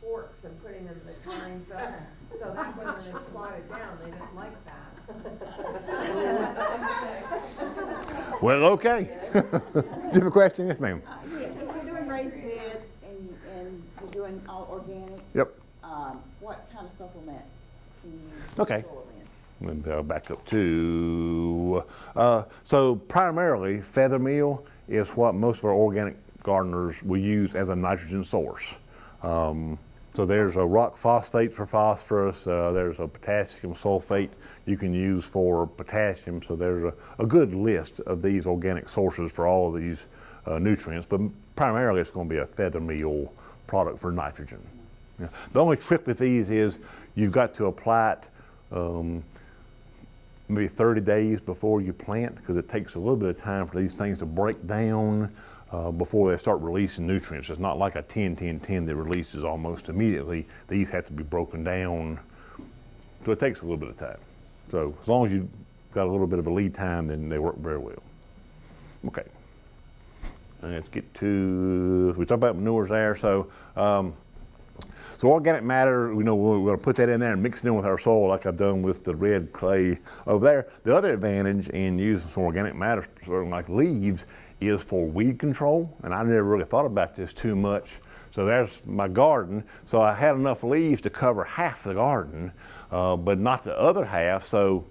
forks and putting them in the tines up. So that way when they squatted down, they didn't like that. Well, okay. Do you have a question? Yes, ma'am. If you're doing raised beds and you're doing all organic, Yep. what kind of supplement can you use? Okay. for soil in? Let me back up to, so primarily feather meal is what most of our organic gardeners will use as a nitrogen source. So there's a rock phosphate for phosphorus, there's a potassium sulfate you can use for potassium, so there's a good list of these organic sources for all of these nutrients, but primarily it's going to be a feather meal product for nitrogen. Yeah. The only trick with these is you've got to apply it maybe 30 days before you plant, because it takes a little bit of time for these things to break down before they start releasing nutrients. It's not like a 10-10-10 that releases almost immediately. These have to be broken down, so it takes a little bit of time. So as long as you've got a little bit of a lead time, then they work very well. Okay. Let's get to, we talked about manures there. So, so organic matter, we're going to put that in there and mix it in with our soil like I've done with the red clay over there. The other advantage in using some organic matter, sort of like leaves, is for weed control. And I never really thought about this too much. So there's my garden. So I had enough leaves to cover half the garden, but not the other half. So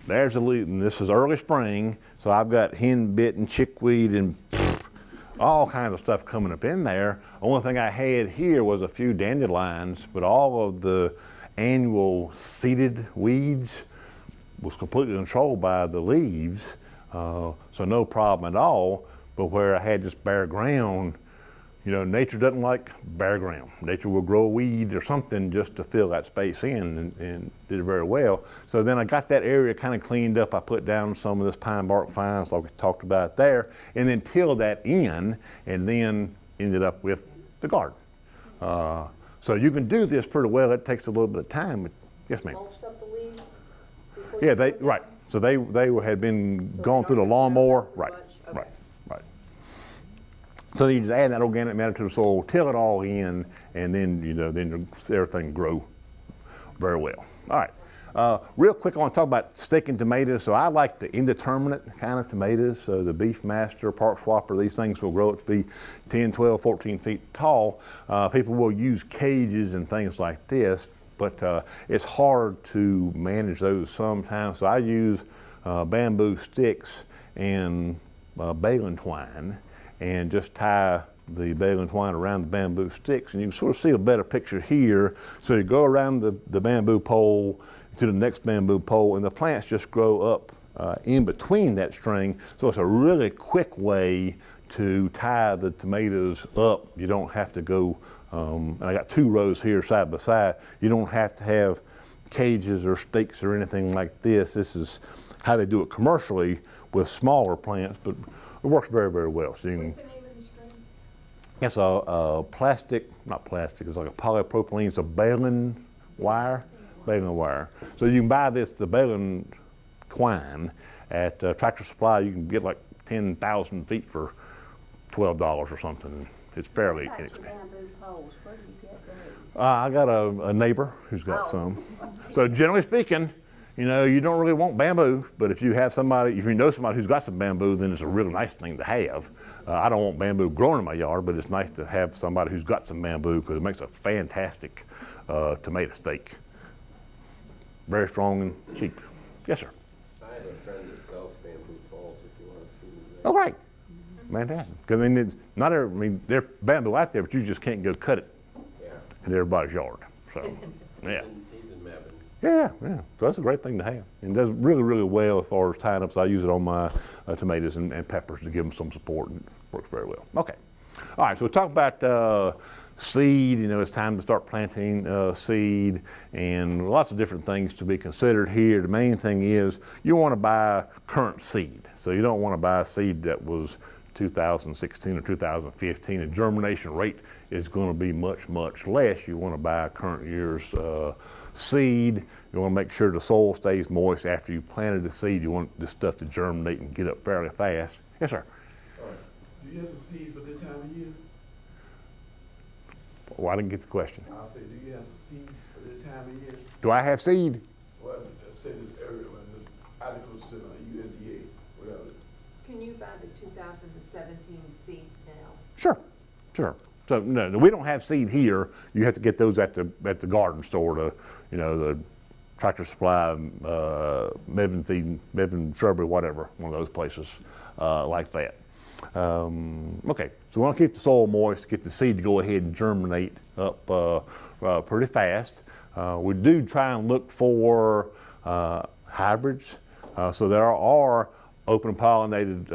there's a leaf, and this is early spring. So I've got henbit and chickweed and all kinds of stuff coming up in there. Only thing I had here was a few dandelions, but all of the annual seeded weeds was completely controlled by the leaves, so no problem at all. But where I had just bare ground, you know, nature doesn't like bare ground. Nature will grow a weed or something just to fill that space in, and did it very well. So then I got that area kind of cleaned up. I put down some of this pine bark fines like we talked about there, and then tilled that in, and then ended up with the garden. So you can do this pretty well. It takes a little bit of time. But yes, ma'am. Mulched up the leaves? before Yeah, you they put them right. down? So they had been So gone they through the don't lawnmower. have Right, much? Okay. right. So you just add that organic matter to the soil, till it all in, and then then everything grow very well. All right, real quick, I want to talk about sticking tomatoes. So I like the indeterminate kind of tomatoes. So the Beefmaster, Park Swapper, these things will grow up to be 10, 12, 14 feet tall. People will use cages and things like this, but it's hard to manage those sometimes. So I use bamboo sticks and baling twine, and just tie the baling twine around the bamboo sticks, and you can sort of see a better picture here. So you go around the bamboo pole to the next bamboo pole, and the plants just grow up in between that string. So it's a really quick way to tie the tomatoes up. You don't have to go, and I got 2 rows here side by side. You don't have to have cages or stakes or anything like this. This is how they do it commercially with smaller plants, but it works very, very well. So you can, What's the name of the string? it's a plastic, not plastic, it's like a polypropylene, it's a baling wire, So you can buy the baling twine at Tractor Supply. You can get like 10,000 feet for $12 or something. It's fairly What about your inexpensive. bamboo poles? Where do you get those? I got a neighbor who's got Oh. some. So generally speaking, you don't really want bamboo, but if you have somebody, if you know somebody who's got some bamboo, then it's a really nice thing to have. I don't want bamboo growing in my yard, but it's nice to have somebody who's got some bamboo because it makes a fantastic tomato steak. Very strong and cheap. Yes, sir. I have a friend that sells bamboo poles if you want to see them. Oh, right. Fantastic. Because they're bamboo out there, but you just can't go cut it Yeah. in everybody's yard. So, yeah. He's in Mebane. Yeah. So that's a great thing to have. And it does really, really well as far as tying up. So I use it on my tomatoes and peppers to give them some support, and it works very well. Okay. All right, so we'll talk about seed. It's time to start planting seed, and lots of different things to be considered here. The main thing is you want to buy current seed. So you don't want to buy seed that was 2016 or 2015. The germination rate is going to be much, much less. You want to buy current year's seed. You want to make sure the soil stays moist after you planted the seed. You want this stuff to germinate and get up fairly fast. Yes, sir. Do you have some seeds for this time of year? Well, I didn't get the question. I'll say, do you have some seeds for this time of year? Do I have seed? Well, say this area, when this article said on USDA, whatever. Can you buy the 2017 seeds now? Sure. So no, we don't have seed here. You have to get those at the garden store, the Tractor Supply, Mebane Feed, Mebane Shrubbery, whatever, one of those places like that. Okay, so we want to keep the soil moist, get the seed to go ahead and germinate up pretty fast. We do try and look for hybrids. So there are open pollinated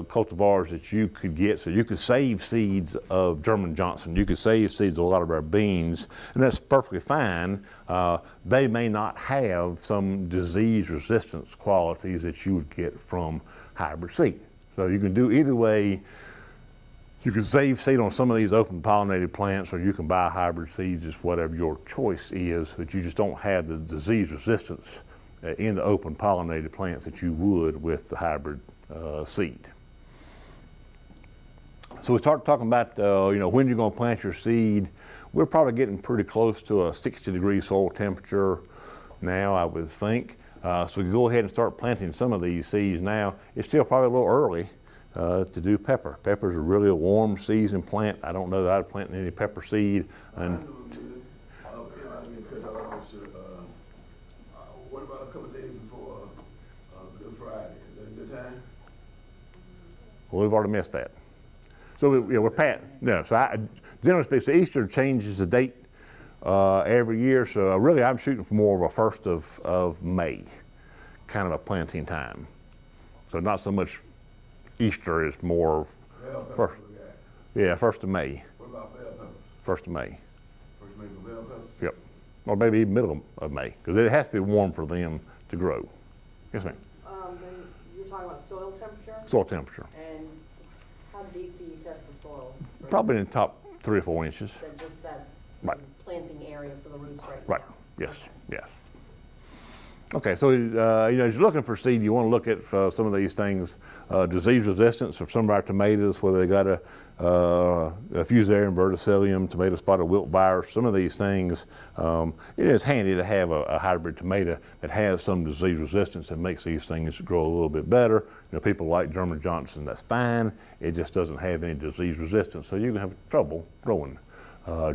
cultivars that you could get. So you could save seeds of German Johnson. You could save seeds of a lot of our beans, and that's perfectly fine. They may not have some disease resistance qualities that you would get from hybrid seed. So you can do either way. You can save seed on some of these open pollinated plants, or you can buy hybrid seeds, just whatever your choice is, but you just don't have the disease resistance in the open pollinated plants that you would with the hybrid seed. So we start talking about when you're going to plant your seed. We're probably getting pretty close to a 60-degree soil temperature now, I would think. So we can go ahead and start planting some of these seeds now. It's still probably a little early to do pepper. Pepper's really a warm season plant. I don't know that I'd plant any pepper seed. And what about a couple of days before Good Friday? Is that a good time? well, we've already missed that. So we're past. No, so generally speaking, so Easter changes the date every year. So really, I'm shooting for more of a 1st of May, kind of a planting time. So not so much Easter is more first. Yeah, 1st of May. What about bell peppers? 1st of May. 1st of May for bell peppers? Yep. Or maybe even middle of May, because it has to be warm for them to grow. Yes, ma'am. Then you're talking about soil temperature? Soil temperature. And how deep do you test the soil? Probably in the top 3 or 4 inches. So just that Right. planting area for the roots right Right. now? Yes. Yes. Okay, so as you're looking for seed, you want to look at some of these things, disease resistance of some of our tomatoes, whether they got a Fusarium, verticillium, tomato spotted wilt virus, some of these things. It is handy to have a hybrid tomato that has some disease resistance that makes these things grow a little bit better. People like German Johnson, that's fine. It just doesn't have any disease resistance, so you can have trouble growing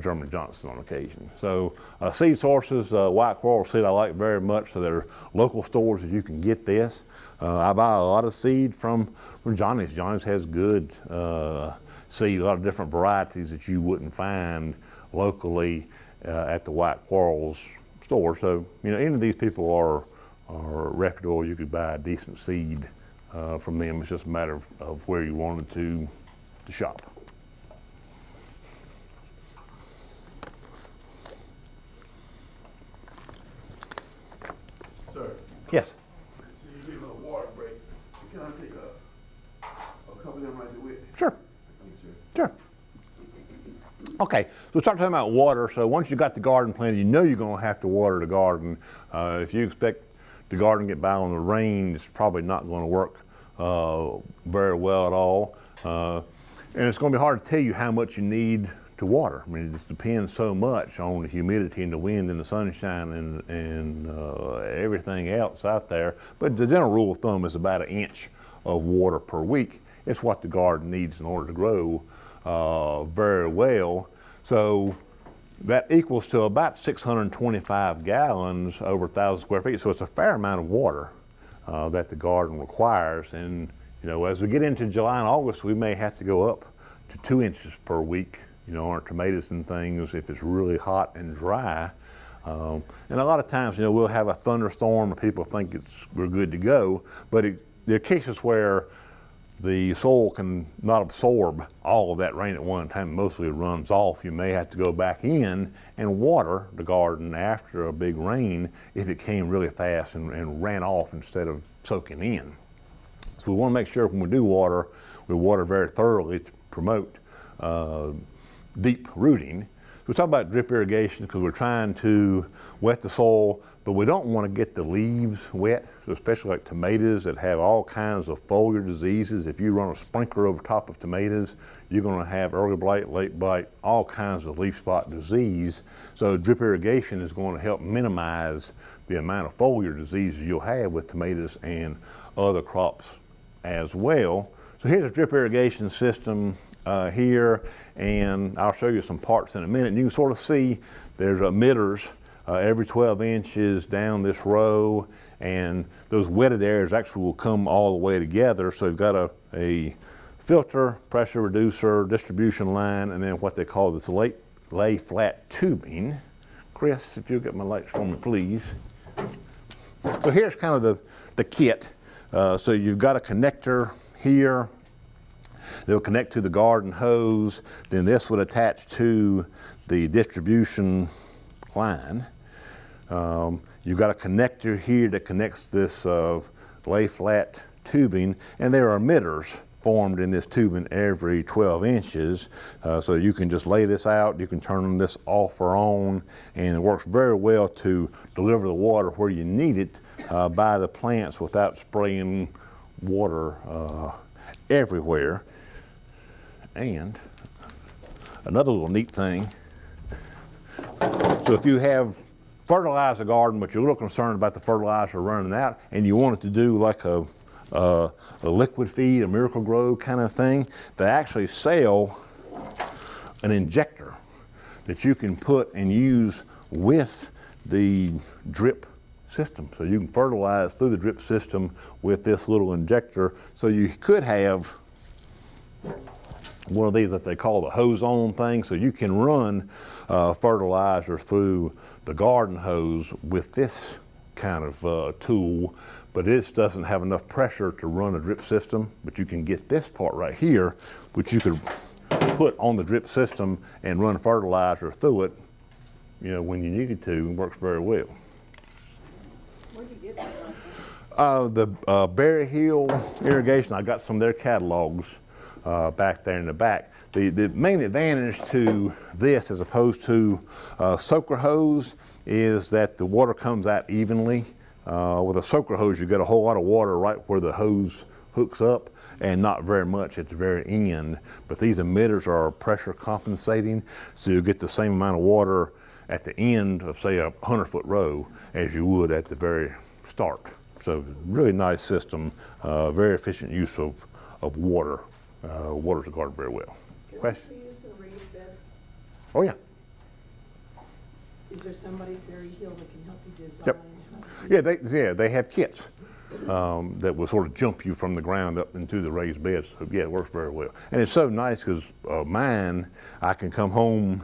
German Johnson on occasion. So seed sources, white quarrel seed I like very much. So there are local stores that you can get this. I buy a lot of seed from Johnny's. Johnny's has good seed, a lot of different varieties that you wouldn't find locally at the white quarrels store. So any of these people are reputable. You could buy a decent seed from them. It's just a matter of where you wanted to shop. Sir. Yes. So you get a little water break. So can I take a couple of them right there with? Sure. Thanks, sir. Sure. Okay, so we start talking about water. So once you got the garden planted, you're going to have to water the garden. If you expect the garden to get by on the rain, it's probably not going to work very well at all. And it's going to be hard to tell you how much you need to water. I mean, it just depends so much on the humidity and the wind and the sunshine and everything else out there. But the general rule of thumb is about 1 inch of water per week. It's what the garden needs in order to grow very well. So that equals to about 625 gallons over 1,000 square feet. So it's a fair amount of water that the garden requires. And as we get into July and August, we may have to go up to 2 inches per week, on our tomatoes and things if it's really hot and dry. And a lot of times, we'll have a thunderstorm and people think we're good to go, but there are cases where the soil can not absorb all of that rain at one time. Mostly it runs off. You may have to go back in and water the garden after a big rain if it came really fast and ran off instead of soaking in. So we want to make sure when we do water, we water very thoroughly to promote deep rooting. We talk about drip irrigation because we're trying to wet the soil, but we don't want to get the leaves wet, so especially like tomatoes that have all kinds of foliar diseases. If you run a sprinkler over top of tomatoes, you're going to have early blight, late blight, all kinds of leaf spot disease. So drip irrigation is going to help minimize the amount of foliar diseases you'll have with tomatoes and other crops as well. So here's a drip irrigation system here, and I'll show you some parts in a minute. And you can sort of see there's emitters every 12 inches down this row, and those wetted areas actually will come all the way together. So you've got a filter, pressure reducer, distribution line, and then what they call this lay flat tubing. Chris, if you'll get my lights for me, please. So here's kind of the kit. So you've got a connector here. They'll connect to the garden hose. Then this would attach to the distribution line. You've got a connector here that connects this lay flat tubing, and there are emitters formed in this tubing every 12 inches. So you can just lay this out, you can turn this off or on, and it works very well to deliver the water where you need it by the plants without spraying water everywhere. And another little neat thing, so if you have fertilize a garden, but you're a little concerned about the fertilizer running out, and you want it to do like a liquid feed, a Miracle-Gro kind of thing, they actually sell an injector that you can put and use with the drip system. So you can fertilize through the drip system with this little injector. So you could have one of these that they call the hose-on thing, so you can run fertilizer through the garden hose with this kind of tool, but it doesn't have enough pressure to run a drip system. But you can get this part right here, which you could put on the drip system and run fertilizer through it, you know, when you needed to. It works very well. Where'd you get that from? The Berry Hill Irrigation, I got some of their catalogs back there in the back. The main advantage to this as opposed to soaker hose is that the water comes out evenly. With a soaker hose, you get a whole lot of water right where the hose hooks up and not very much at the very end. But these emitters are pressure compensating, so you get the same amount of water at the end of, say, a 100-foot row as you would at the very start. So really nice system, very efficient use of water. Waters the garden very well. Question? Can we use a raised bed? Oh yeah. Is there somebody at Berry Hill that can help you design? Yep. how to do Yeah, they have kits that will sort of jump you from the ground up into the raised beds. So yeah, it works very well. And it's so nice because mine, I can come home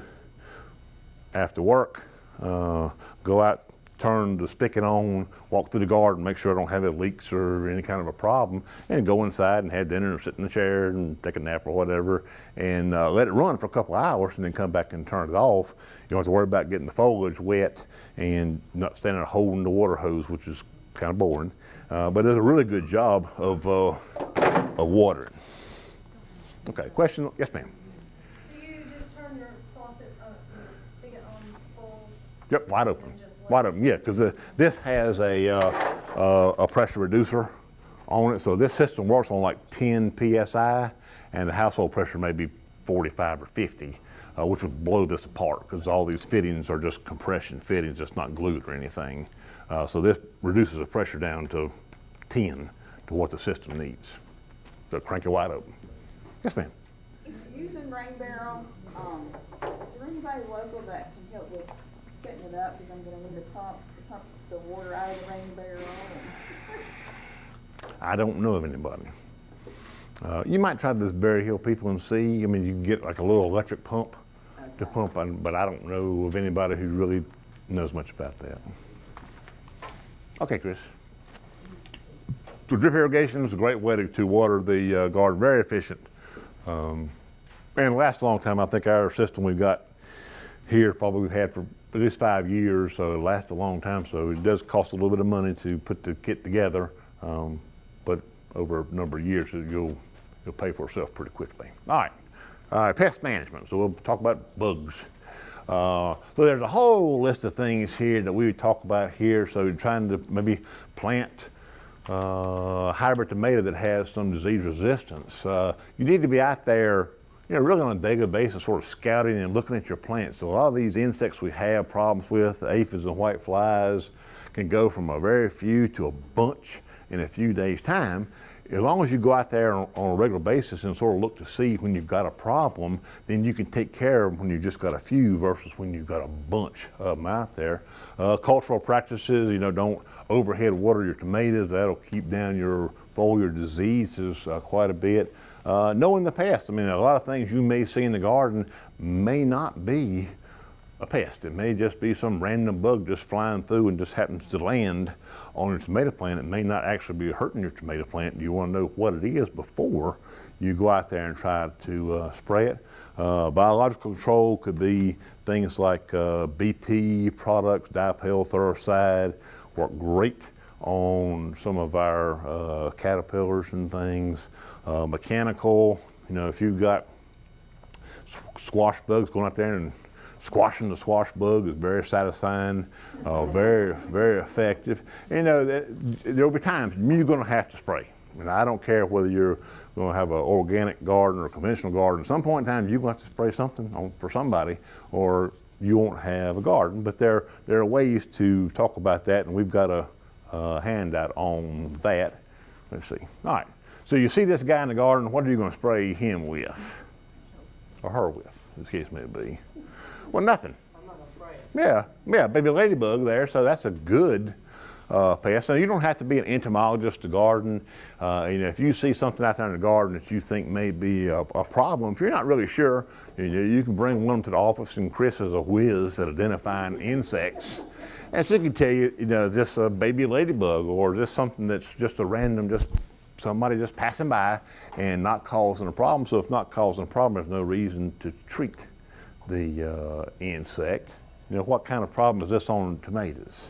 after work, go out, turn the spigot on, walk through the garden, make sure I don't have any leaks or any kind of a problem, and go inside and have dinner and sit in the chair and take a nap or whatever, and let it run for a couple of hours and then come back and turn it off. You don't have to worry about getting the foliage wet and not standing there holding the water hose, which is kind of boring. But it does a really good job of watering. Okay, question? Yes, ma'am. Do you just turn your faucet, your spigot on full? Yep, wide open. Wide open, yeah, because this has a pressure reducer on it, so this system works on like 10 psi, and the household pressure may be 45 or 50, which would blow this apart because all these fittings are just compression fittings, just not glued or anything. So this reduces the pressure down to 10 to what the system needs. So crank it wide open. Yes, ma'am. If you're using rain barrels, is there anybody local that can help with setting it up? Because I'm going to need to pump the water out of the rain barrel. I don't know of anybody. You might try this Berry Hill people and see. I mean, you can get like a little electric pump to pump, but I don't know of anybody who really knows much about that. Okay, Chris. So drip irrigation is a great way to water the garden, very efficient. And lasts a long time. I think our system we've got here probably we've had for at least 5 years, so it lasts a long time. So it does cost a little bit of money to put the kit together, but over a number of years you'll pay for itself pretty quickly. All right, pest management. So we'll talk about bugs. So there's a whole list of things here that we would talk about here. So trying to maybe plant hybrid tomato that has some disease resistance. You need to be out there, really on a daily basis, sort of scouting and looking at your plants. So a lot of these insects we have problems with, aphids and white flies, can go from a very few to a bunch in a few days' time. As long as you go out there on a regular basis and sort of look to see when you've got a problem, then you can take care of them when you've just got a few versus when you've got a bunch of them out there. Cultural practices, don't overhead water your tomatoes. That'll keep down your foliar diseases quite a bit. Knowing the pest, a lot of things you may see in the garden may not be a pest. It may just be some random bug just flying through and just happens to land on your tomato plant. It may not actually be hurting your tomato plant. You want to know what it is before you go out there and try to spray it. Biological control could be things like BT products, dipel, thuricide, work great on some of our caterpillars and things. mechanical. You know, if you've got squash bugs, going out there and squashing the squash bug is very satisfying, very, very effective. You know, there'll be times you're going to have to spray. And I don't care whether you're going to have an organic garden or a conventional garden. At some point in time, you're going to have to spray something for somebody, or you won't have a garden. But there are ways to talk about that, and we've got a handout on that. Let's see. All right. So you see this guy in the garden. What are you going to spray him with, or her with, as the case may be? Well, nothing. I'm not gonna spray it. Yeah, baby ladybug there. So that's a good pest. Now, you don't have to be an entomologist to garden. You know, if you see something out there in the garden that you think may be a problem, if you're not really sure, you can bring one to the office, and Chris is a whiz at identifying insects. And she can tell you, you know, this baby ladybug, or just something that's just a random, somebody just passing by and not causing a problem. So if not causing a problem, there's no reason to treat the insect. You know, what kind of problem is this on tomatoes?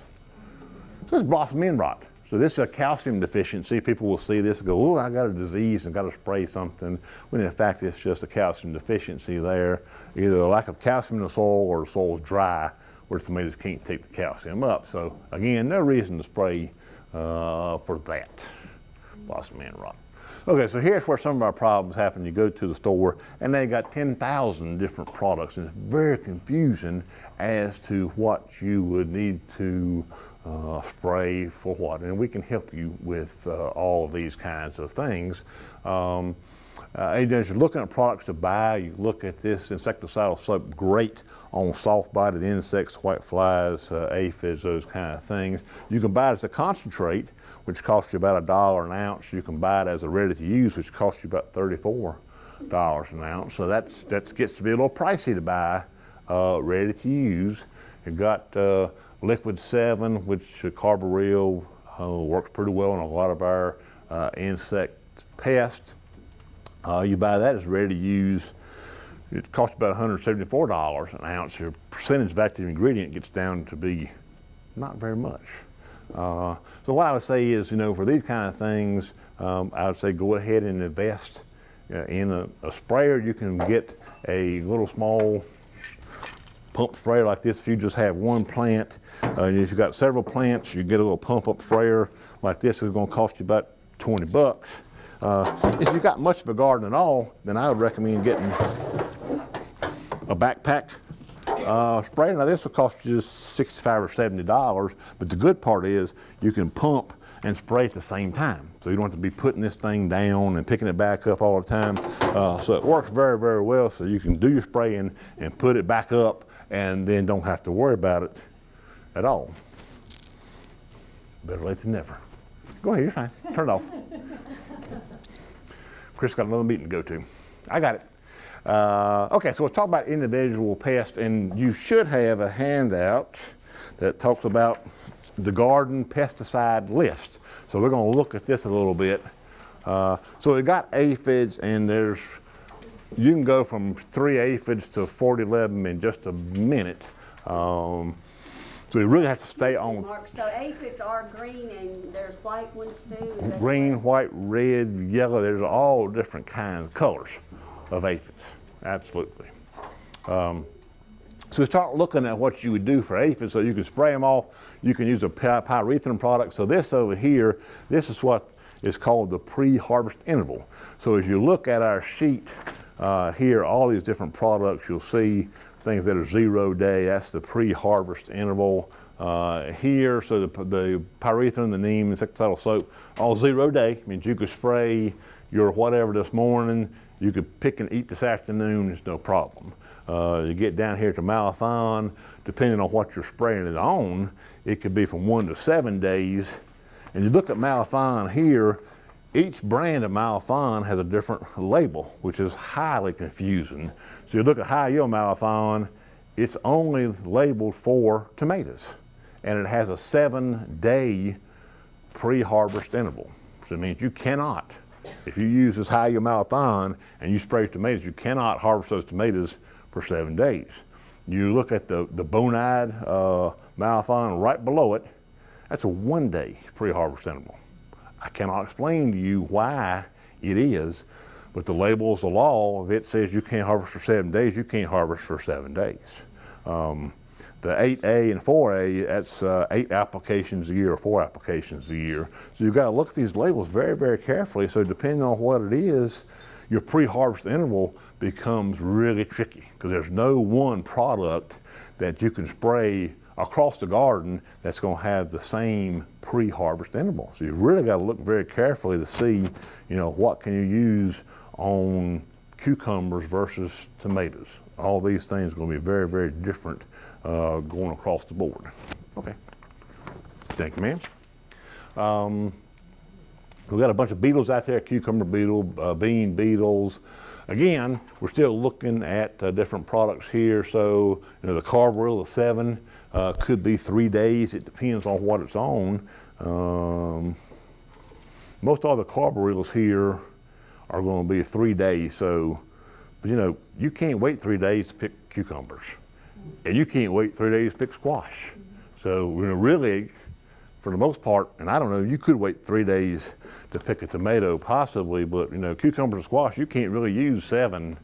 This is blossom end rot. So this is a calcium deficiency. People will see this and go, oh, I got a disease and got to spray something. When in fact, it's just a calcium deficiency there. Either a lack of calcium in the soil, or the soil's dry where the tomatoes can't take the calcium up. So again, no reason to spray for that blossom end rot. Okay, so here's where some of our problems happen. You go to the store and they got 10,000 different products, and it's very confusing as to what you would need to spray for what. And we can help you with all of these kinds of things. As you're looking at products to buy, you look at this insecticidal soap, great on soft-bodied insects, white flies, aphids, those kind of things. You can buy it as a concentrate, which costs you about $1 an ounce. You can buy it as a ready-to-use, which costs you about $34 an ounce. So that gets to be a little pricey to buy ready-to-use. You've got Liquid 7, which carbaryl works pretty well on a lot of our insect pests. You buy that as ready to use. It costs about $174 an ounce. Your percentage of active ingredient gets down to be not very much. So what I would say is, you know, for these kind of things, I would say go ahead and invest in a sprayer. You can get a little small pump sprayer like this if you just have one plant. If you've got several plants, you get a little pump up sprayer like this. It's going to cost you about 20 bucks. If you've got much of a garden at all, then I would recommend getting a backpack sprayer. Now this will cost you just $65 or $70, but the good part is you can pump and spray at the same time. So you don't have to be putting this thing down and picking it back up all the time. So it works very, very well. So you can do your spraying and put it back up, and then don't have to worry about it at all. Better late than never. Go ahead, you're fine. Turn it off. Chris got another meeting to go to. I got it. Okay, so we'll talk about individual pests, and you should have a handout that talks about the garden pesticide list. So we're going to look at this a little bit. So we've got aphids, and you can go from 3 aphids to 40 of them in just a minute. So you really have to stay on. Mark, so aphids are green, and there's white ones too? Is that green, correct? white, red, yellow. There's all different kinds, colors of aphids. Absolutely. So we start looking at what you would do for aphids. So you can spray them off. You can use a pyrethrum product. So this over here, this is what is called the pre-harvest interval. So as you look at our sheet here, all these different products, you'll see things that are 0 day. That's the pre-harvest interval here. So the pyrethrum, the neem, insecticidal soap, all 0 day. Means you could spray your whatever this morning. You could pick and eat this afternoon. It's no problem. You get down here to malathion, depending on what you're spraying it on, it could be from 1 to 7 days. And you look at malathion here, each brand of malathion has a different label, which is highly confusing. So you look at high yield malathion, it's only labeled for tomatoes, and it has a 7-day pre-harvest interval. So it means you cannot, if you use this high yield malathion and you spray tomatoes, you cannot harvest those tomatoes for 7 days. You look at the bonide malathion right below it, that's a 1-day pre-harvest interval. I cannot explain to you why it is. But the label is the law. If it says you can't harvest for 7 days, you can't harvest for 7 days. The 8A and 4A, that's 8 applications a year or 4 applications a year. So you've got to look at these labels very, very carefully. So depending on what it is, your pre-harvest interval becomes really tricky because there's no one product that you can spray across the garden that's going to have the same pre-harvest interval. So you've really got to look very carefully to see, what can you use on cucumbers versus tomatoes. All these things are going to be very, very different going across the board. Okay. Thank you, ma'am. We've got a bunch of beetles out there, cucumber beetle, bean beetles. Again, we're still looking at different products here. So, the Carbaryl 7 could be 3 days. It depends on what it's on. Most all the Carbaryls here are going to be 3 days. So, but you can't wait 3 days to pick cucumbers. And you can't wait 3 days to pick squash. So, really, for the most part, and I don't know, you could wait 3 days to pick a tomato possibly, but cucumbers and squash, you can't really use 7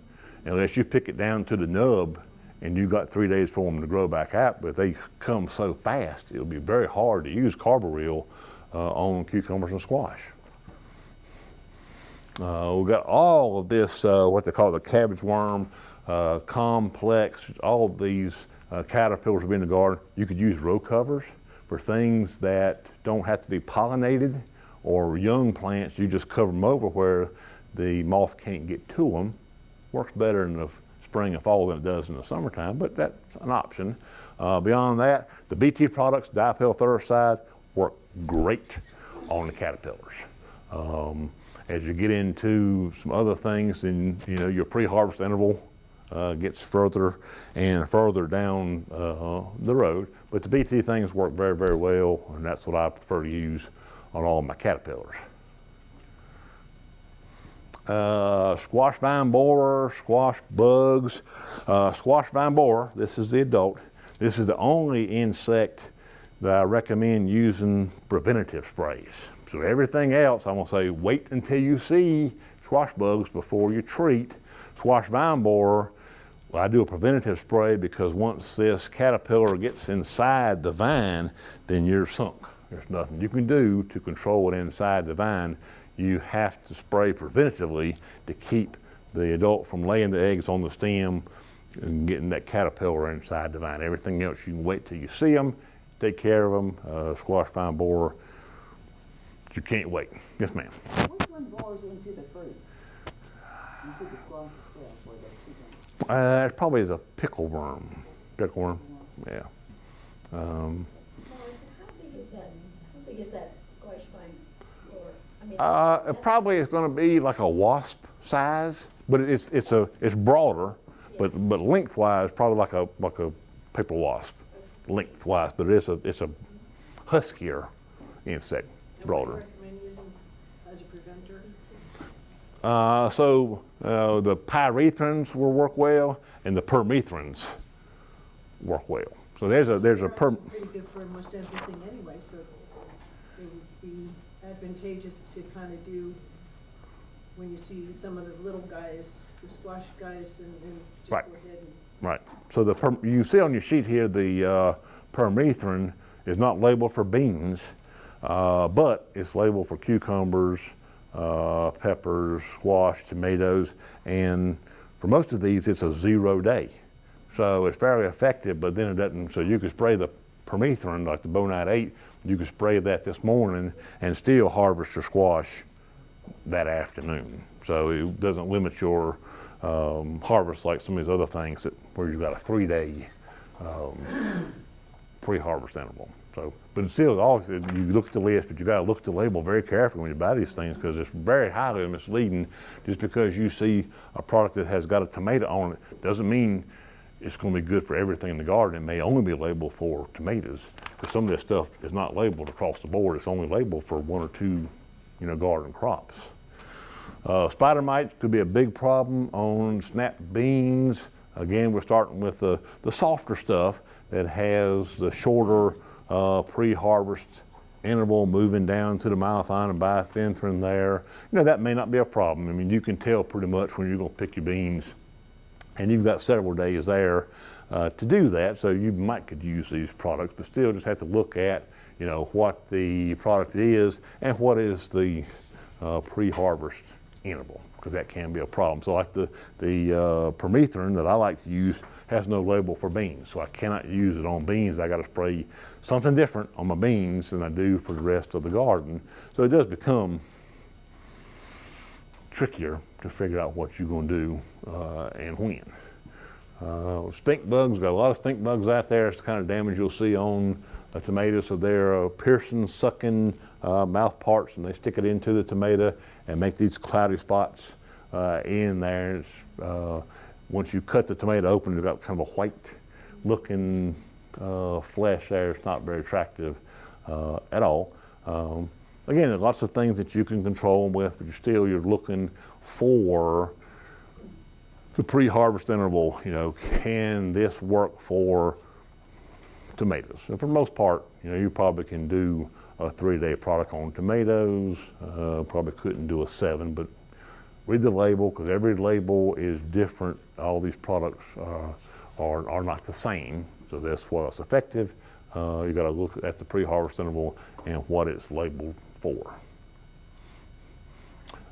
unless you pick it down to the nub and you got 3 days for them to grow back out. But if they come so fast, it'll be very hard to use Carbaryl on cucumbers and squash. We've got all of this, what they call the cabbage worm complex, all of these caterpillars in the garden. You could use row covers for things that don't have to be pollinated, or young plants, you just cover them over where the moth can't get to them. Works better in the spring and fall than it does in the summertime, but that's an option. Beyond that, the BT products, dipel thuricide, work great on the caterpillars. As you get into some other things, then your pre-harvest interval gets further and further down the road. But the BT things work very, very well, and that's what I prefer to use on all of my caterpillars. Squash vine borer, squash bugs. Squash vine borer, this is the adult. This is the only insect that I recommend using preventative sprays. So everything else, I'm gonna say wait until you see squash bugs before you treat. Squash vine borer, well, I do a preventative spray because once this caterpillar gets inside the vine, then you're sunk. There's nothing you can do to control it inside the vine. You have to spray preventatively to keep the adult from laying the eggs on the stem and getting that caterpillar inside the vine. Everything else, you can wait till you see them, take care of them. Squash vine borer, you can't wait. Yes, ma'am. Which one bores into the fruit? Into the squash itself, or the cucumber? It probably is a pickle worm. Pickle worm, yeah. How big is that squash vine? It probably is going to be like a wasp size, but it's broader, but lengthwise probably like a paper wasp, lengthwise. But it's a huskier insect, broader. What do you recommend using as a preventer? The pyrethrins will work well, and the permethrins work well. So there's a pretty good for almost everything anyway, so it would be advantageous to kind of do when you see some of the little guys, the squash guys, and just Right. go ahead and. Right. So you see on your sheet here the permethrin is not labeled for beans, but it's labeled for cucumbers, peppers, squash, tomatoes, and for most of these it's a 0 day. So it's fairly effective, but then it doesn't, so you can spray the permethrin like the Bonite 8, you can spray that this morning and still harvest your squash that afternoon. So it doesn't limit your harvest like some of these other things where you've got a 3-day pre-harvest interval. So, but it's still, you look at the list, but you got to look at the label very carefully when you buy these things because it's very highly misleading. Just because you see a product that has got a tomato on it doesn't mean it's going to be good for everything in the garden. It may only be labeled for tomatoes because some of this stuff is not labeled across the board. It's only labeled for 1 or 2, garden crops. Spider mites could be a big problem on snap beans. Again, we're starting with the softer stuff that has the shorter pre-harvest interval moving down to the malathion and bifenthrin there, you know, that may not be a problem. I mean, you can tell pretty much when you're going to pick your beans, and you've got several days there to do that, so you might could use these products, but still just have to look at, you know, what the product is and what is the pre-harvest interval, because that can be a problem. So like the permethrin that I like to use has no label for beans, so I cannot use it on beans. I got to spray something different on my beans than I do for the rest of the garden. So it does become trickier to figure out what you're going to do and when. Stink bugs, got a lot of stink bugs out there. It's the kind of damage you'll see on tomatoes. So they're piercing, sucking mouth parts, and they stick it into the tomato and make these cloudy spots in there. Once you cut the tomato open, it's got kind of a white looking flesh there. It's not very attractive at all. Again, there's lots of things that you can control them with, but you're looking for the pre-harvest interval. You know, can this work for tomatoes? And for the most part, you know, you probably can do a 3-day product on tomatoes. Probably couldn't do a 7, but read the label, because every label is different. All these products are not the same, so that's what's effective. You got to look at the pre-harvest interval and what it's labeled for.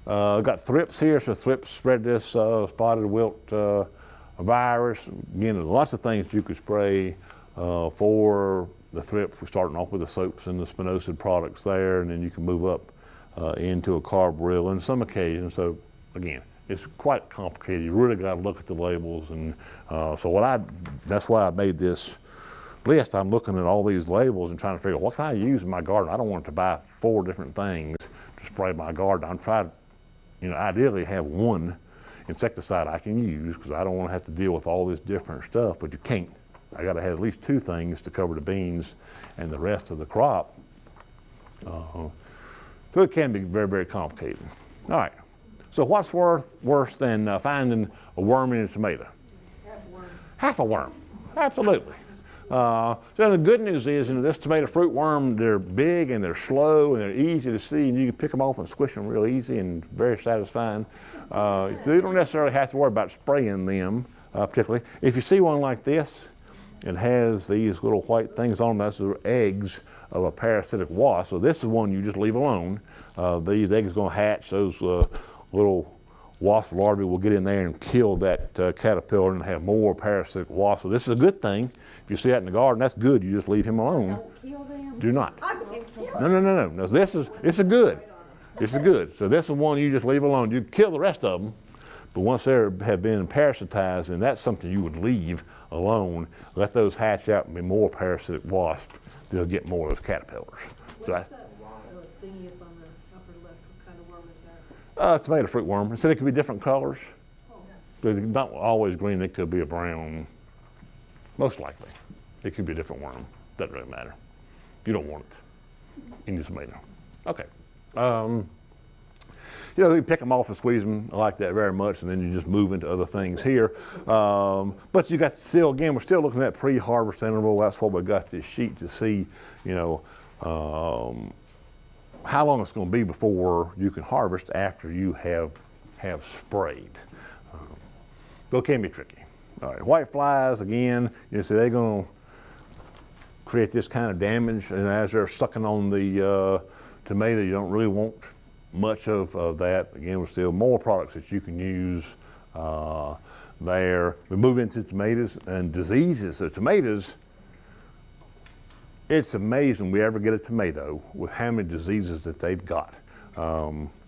Got thrips here, so thrips spread this spotted wilt virus. Again, there's lots of things you could spray for the thrips. We're starting off with the soaps and the spinosad products there, and then you can move up into a carbaryl on some occasions. So again, it's quite complicated. You really got to look at the labels, and that's why I made this list. I'm looking at all these labels and trying to figure out what can I use in my garden. I don't want to buy 4 different things to spray my garden. I'm trying to, you know, ideally have one insecticide I can use, because I don't want to have to deal with all this different stuff, but you can't. I got to have at least 2 things to cover the beans and the rest of the crop. So it can be very, very complicated. All right. So what's worse than finding a worm in a tomato? Half a worm. Absolutely. So the good news is, you know, this tomato fruit worm, they're big and they're slow and they're easy to see, and you can pick them off and squish them real easy and very satisfying. So you don't necessarily have to worry about spraying them particularly. If you see one like this, it has these little white things on them. Those are eggs of a parasitic wasp. So this is one you just leave alone. These eggs are going to hatch. Those little wasp larvae will get in there and kill that caterpillar and have more parasitic wasps. So this is a good thing. If you see that in the garden, that's good. You just leave him alone. Don't kill them. Do not. No. This is a good. This is good. So this is one you just leave alone. You kill the rest of them, but once they have been parasitized, then that's something you would leave alone. Let those hatch out and be more parasitic wasps. They'll get more of those caterpillars. So What's that thingy up on the upper left? What kind of worm is that? Tomato fruit worm. So they could be different colors. They're not always green. They could be a brown. Most likely. It could be a different worm. Doesn't really matter. You don't want it in your tomato. Okay. You know, you pick them off and squeeze them. I like that very much, and then you just move into other things here. But you got still, again, we're still looking at pre-harvest interval. That's what we got this sheet to see, you know, how long it's going to be before you can harvest after you have sprayed. So it can be tricky. All right, white flies, again, you see they're going to create this kind of damage, and as they're sucking on the tomato, you don't really want much of that. Again, there's still more products that you can use there. We move into tomatoes and diseases. So tomatoes, it's amazing we ever get a tomato with how many diseases that they've got.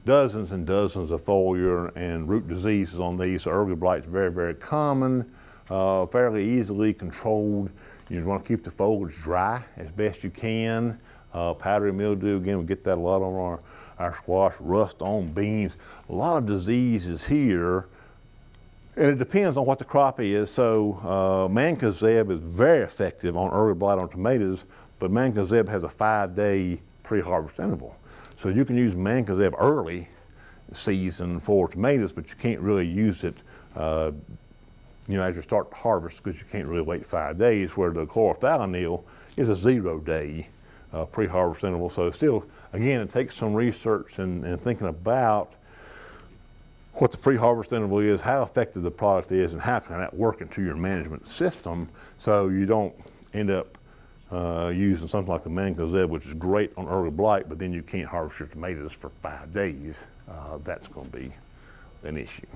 Dozens and dozens of foliar and root diseases on these. So early blight is very, very common, fairly easily controlled. You want to keep the foliage dry as best you can. Powdery mildew, again, we get that a lot on our squash. Rust on beans. A lot of diseases here, and it depends on what the crop is. So mancozeb is very effective on early blight on tomatoes, but mancozeb has a 5-day pre-harvest interval. So you can use mancozeb early season for tomatoes, but you can't really use it you know, as you start to harvest, because you can't really wait 5 days, where the chlorothalonil is a 0-day pre-harvest interval. So still, again, it takes some research and thinking about what the pre-harvest interval is, how effective the product is, and how can that work into your management system so you don't end up using something like the mancozeb, which is great on early blight, but then you can't harvest your tomatoes for 5 days. That's going to be an issue.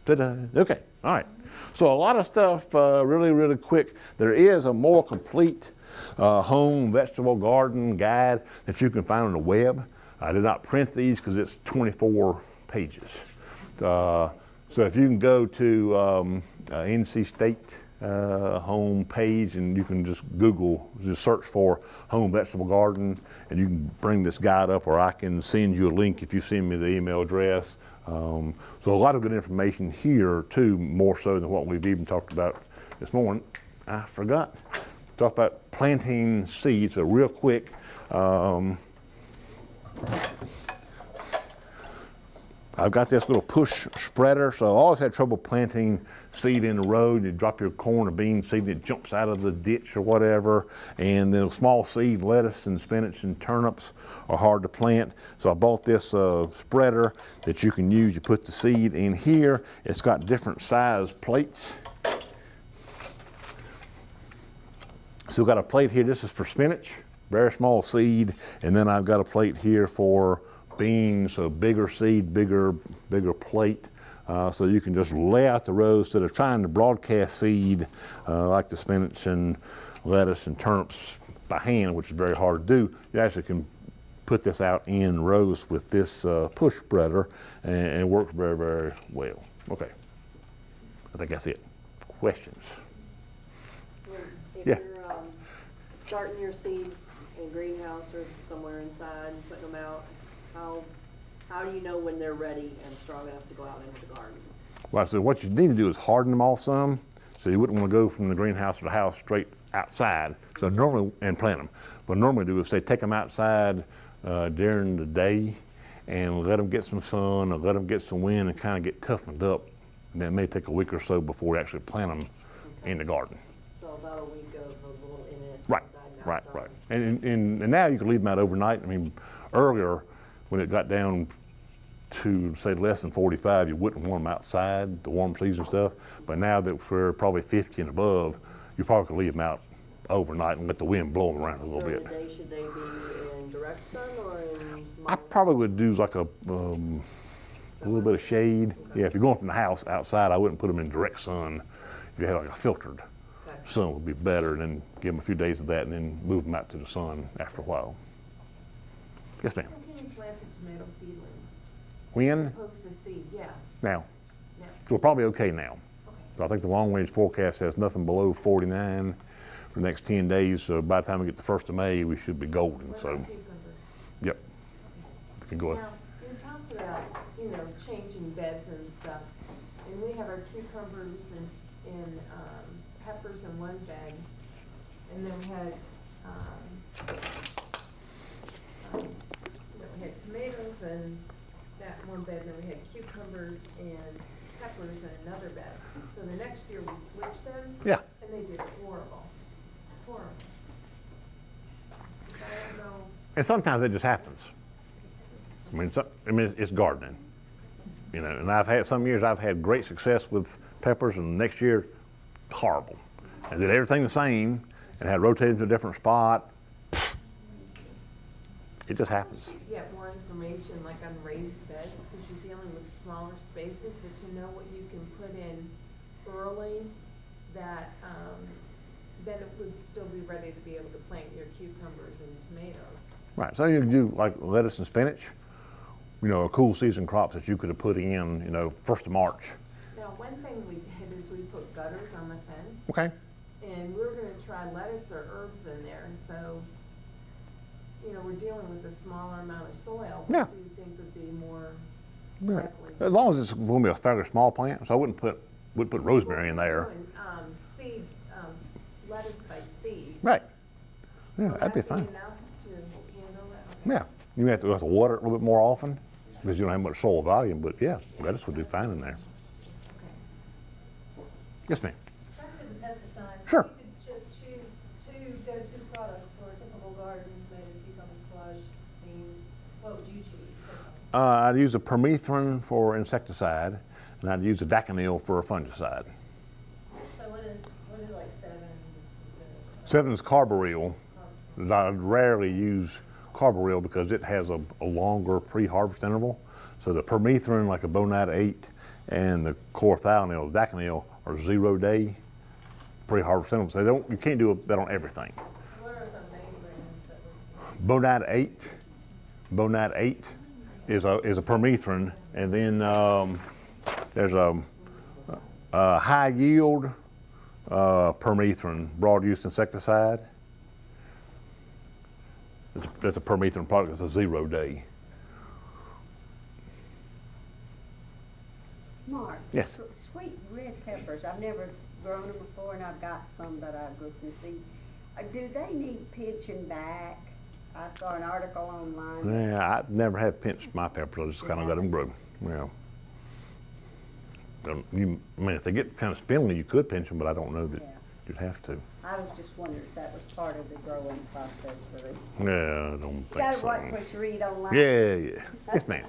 Ta-da. Okay, all right. So a lot of stuff really, really quick. There is a more complete home vegetable garden guide that you can find on the web. I did not print these because it's 24 pages. So if you can go to NC State home page and you can just Google, just search for home vegetable garden, and you can bring this guide up, or I can send you a link if you send me the email address. So a lot of good information here too, more so than what we've even talked about this morning. I forgot to talk about planting seeds, but real quick. I've got this little push spreader, so I always had trouble planting seed in the road. You drop your corn or bean seed and it jumps out of the ditch or whatever. And then small seed, lettuce and spinach and turnips are hard to plant. So I bought this spreader that you can use. You put the seed in here. It's got different size plates. So we've got a plate here. This is for spinach, very small seed. And then I've got a plate here for beans, so bigger seed, bigger plate. So you can just lay out the rows instead of trying to broadcast seed like the spinach and lettuce and turnips by hand, which is very hard to do. You actually can put this out in rows with this push spreader, and it works very, very well. Okay, I think that's it. Questions? If Yeah. you're starting your seeds in greenhouse or somewhere inside and putting them out, how do you know when they're ready and strong enough to go out into the garden? Well, so what you need to do is harden them off some. So you wouldn't want to go from the greenhouse to the house straight outside. So normally, and plant them. What I normally do is say take them outside during the day and let them get some sun or let them get some wind and kind of get toughened up. And then it may take a week or so before we actually plant them in the garden. So about a week of a little in it, Right, inside and outside. right. And now you can leave them out overnight. I mean, earlier when it got down to say less than 45, you wouldn't want them outside, the warm season stuff. But now that we're probably 50 and above, you probably can leave them out overnight and let the wind blow them around a little bit. During the day, should they be in direct sun or in I probably would do like a little bit of shade. Yeah, if you're going from the house outside, I wouldn't put them in direct sun. If you had like a filtered sun would be better, and then give them a few days of that and then move them out to the sun after a while. Yes, ma'am. When can you plant the tomato seedlings? When? Supposed to seed, yeah. Now. Now. So we're probably okay now. Okay. So I think the long range forecast says nothing below 49 for the next 10 days. So by the time we get the 1st of May, we should be golden. What So, about cucumbers? yep. You can go ahead. Now, you talked about, changing beds and stuff, and we have our cucumbers and peppers in one bed, and then we had, we had tomatoes in that one bed, and then we had cucumbers and peppers in another bed. So the next year we switched them. Yeah. And they did horrible, horrible. So I don't know. And sometimes it just happens. I mean, it's gardening. And I've had some years I've had great success with peppers, and the next year, horrible. I did everything the same and had rotated to a different spot. It just happens. You get more information like on raised beds because you're dealing with smaller spaces, but to know what you can put in early, that then it would still be ready to be able to plant your cucumbers and tomatoes. Right. So you can do like lettuce and spinach, a cool season crops that you could have put in, 1st of March. Now, one thing we did is we put gutters on the fence. Okay. And we were going to try lettuce or herbs in there, so we're dealing with a smaller amount of soil. Yeah. What do you think would be more Right. likely? As long as it's going to be a fairly small plant, so I wouldn't put rosemary in there. Doing, seed, lettuce by seed. Right. Yeah, Will that'd be that fine. enough to handle that? Okay. Yeah. You have to water it a little bit more often because you don't have much soil volume, but yeah, lettuce would do fine in there. Okay. Yes, ma'am. Back to the pesticides. Sure. You could just choose 2 two go-to products for a typical garden, tomatoes, cucumbers, squash, beans, what would you choose? I'd use a permethrin for insecticide, and I'd use a daconil for a fungicide. So what is like 7? 7 is carbaryl. I'd rarely use carbaryl because it has a longer pre-harvest interval. So the permethrin, like a Bonite 8, and the chlorothalonil, the daconil, are 0-day pre-harvest intervals. You can't do that on everything. What are some name brands that would? Bonite 8 is a permethrin, and then there's a high yield permethrin broad use insecticide. That's a permethrin product. It's a 0-day. Mark? Yes. Sweet red peppers, I've never grown them before, and I've got some that I grew from seed. Do they need pinching back? I saw an article online. Yeah, I've never had pinched my peppers. I just kind of let them grow. Yeah. I mean, if they get kind of spindly, you could pinch them, but I don't know that you'd have to. I was just wondering if that was part of the growing process for them. Yeah, I don't You think gotta so. watch what you read online. Yeah. Yes, ma'am.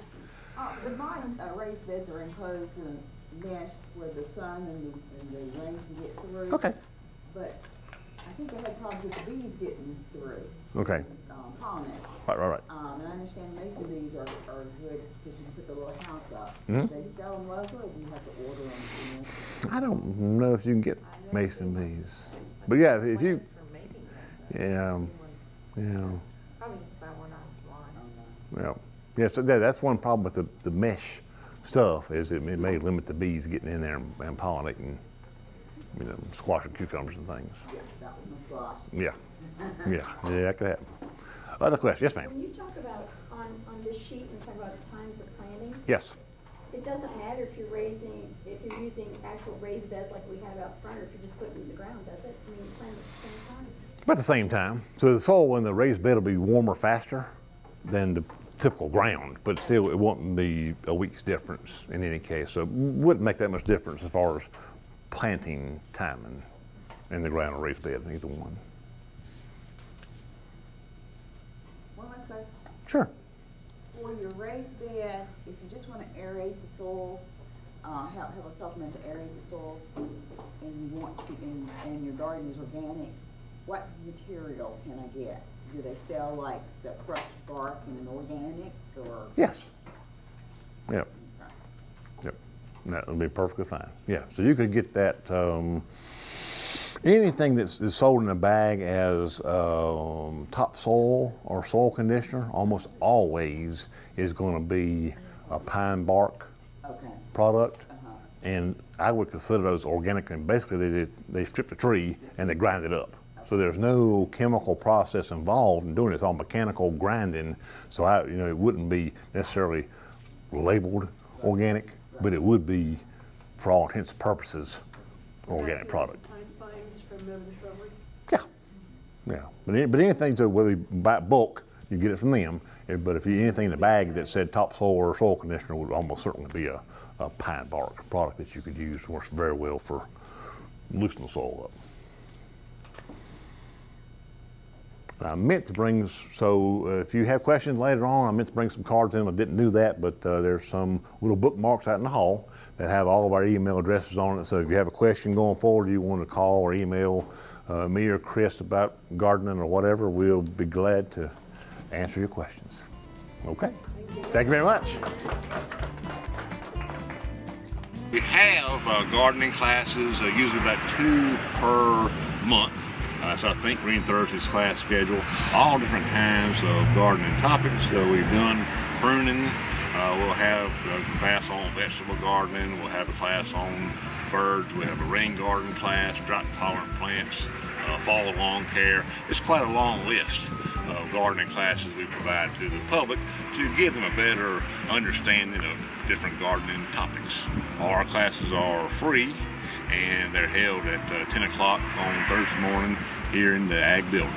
But mine, raised beds are enclosed in a mesh where the sun and the rain can get through. Okay. But I think I had problems with the bees getting through. Okay. Pollinate. Right. And I understand mason bees are good because you can put the little house up. Mhm. Do they sell them local or do you have to order them? I don't know if you can get mason bees, but yeah, if you, yeah. Probably buy one online. Yeah, so that's one problem with the mesh stuff is it may limit the bees getting in there and pollinating, squash and cucumbers and things. Yes, that was my squash. Yeah, that could happen. Other question? Yes, ma'am. When you talk about on this sheet, and talk about times of planting, Yes. it doesn't matter if you're using actual raised beds like we have out front, or if you're just putting it in the ground, does it? I mean, you plant at the same time. About the same time. So the soil in the raised bed will be warmer faster than the typical ground, but still it won't be a week's difference in any case. So it wouldn't make that much difference as far as planting time in the ground or raised bed, either one. One last question. Sure. For your raised bed, if you just want to aerate the soil, have a supplement to aerate the soil, and you want to, and your garden is organic, what material can I get? Do they sell like the crushed bark in an organic, or? Yes. Yep. That would be perfectly fine. Yeah, so you could get that, anything that's sold in a bag as topsoil or soil conditioner almost always is going to be a pine bark product. And I would consider those organic, and basically they strip the tree and they grind it up. So there's no chemical process involved in doing it. It's all mechanical grinding. So it wouldn't be necessarily labeled organic, but it would be, for all intents and purposes, organic product. Pine fines from Mountain Shrubbery? Yeah. But anything, so whether you buy it bulk, you get it from them. But if you anything in the bag that said topsoil or soil conditioner would almost certainly be a pine bark product that you could use. Works very well for loosening the soil up. I meant to bring, so if you have questions later on, I meant to bring some cards in. I didn't do that, but there's some little bookmarks out in the hall that have all of our email addresses on it. So if you have a question going forward, you want to call or email me or Chris about gardening or whatever, we'll be glad to answer your questions. Okay, thank you very much. We have gardening classes, usually about 2 per month. So I think Green Thursday's class schedule, all different kinds of gardening topics. We've done pruning, we'll have a class on vegetable gardening, we'll have a class on birds, we have a rain garden class, drought tolerant plants, fall lawn care. It's quite a long list of gardening classes we provide to the public to give them a better understanding of different gardening topics. All our classes are free, and they're held at 10 o'clock on Thursday morning here in the Ag Building.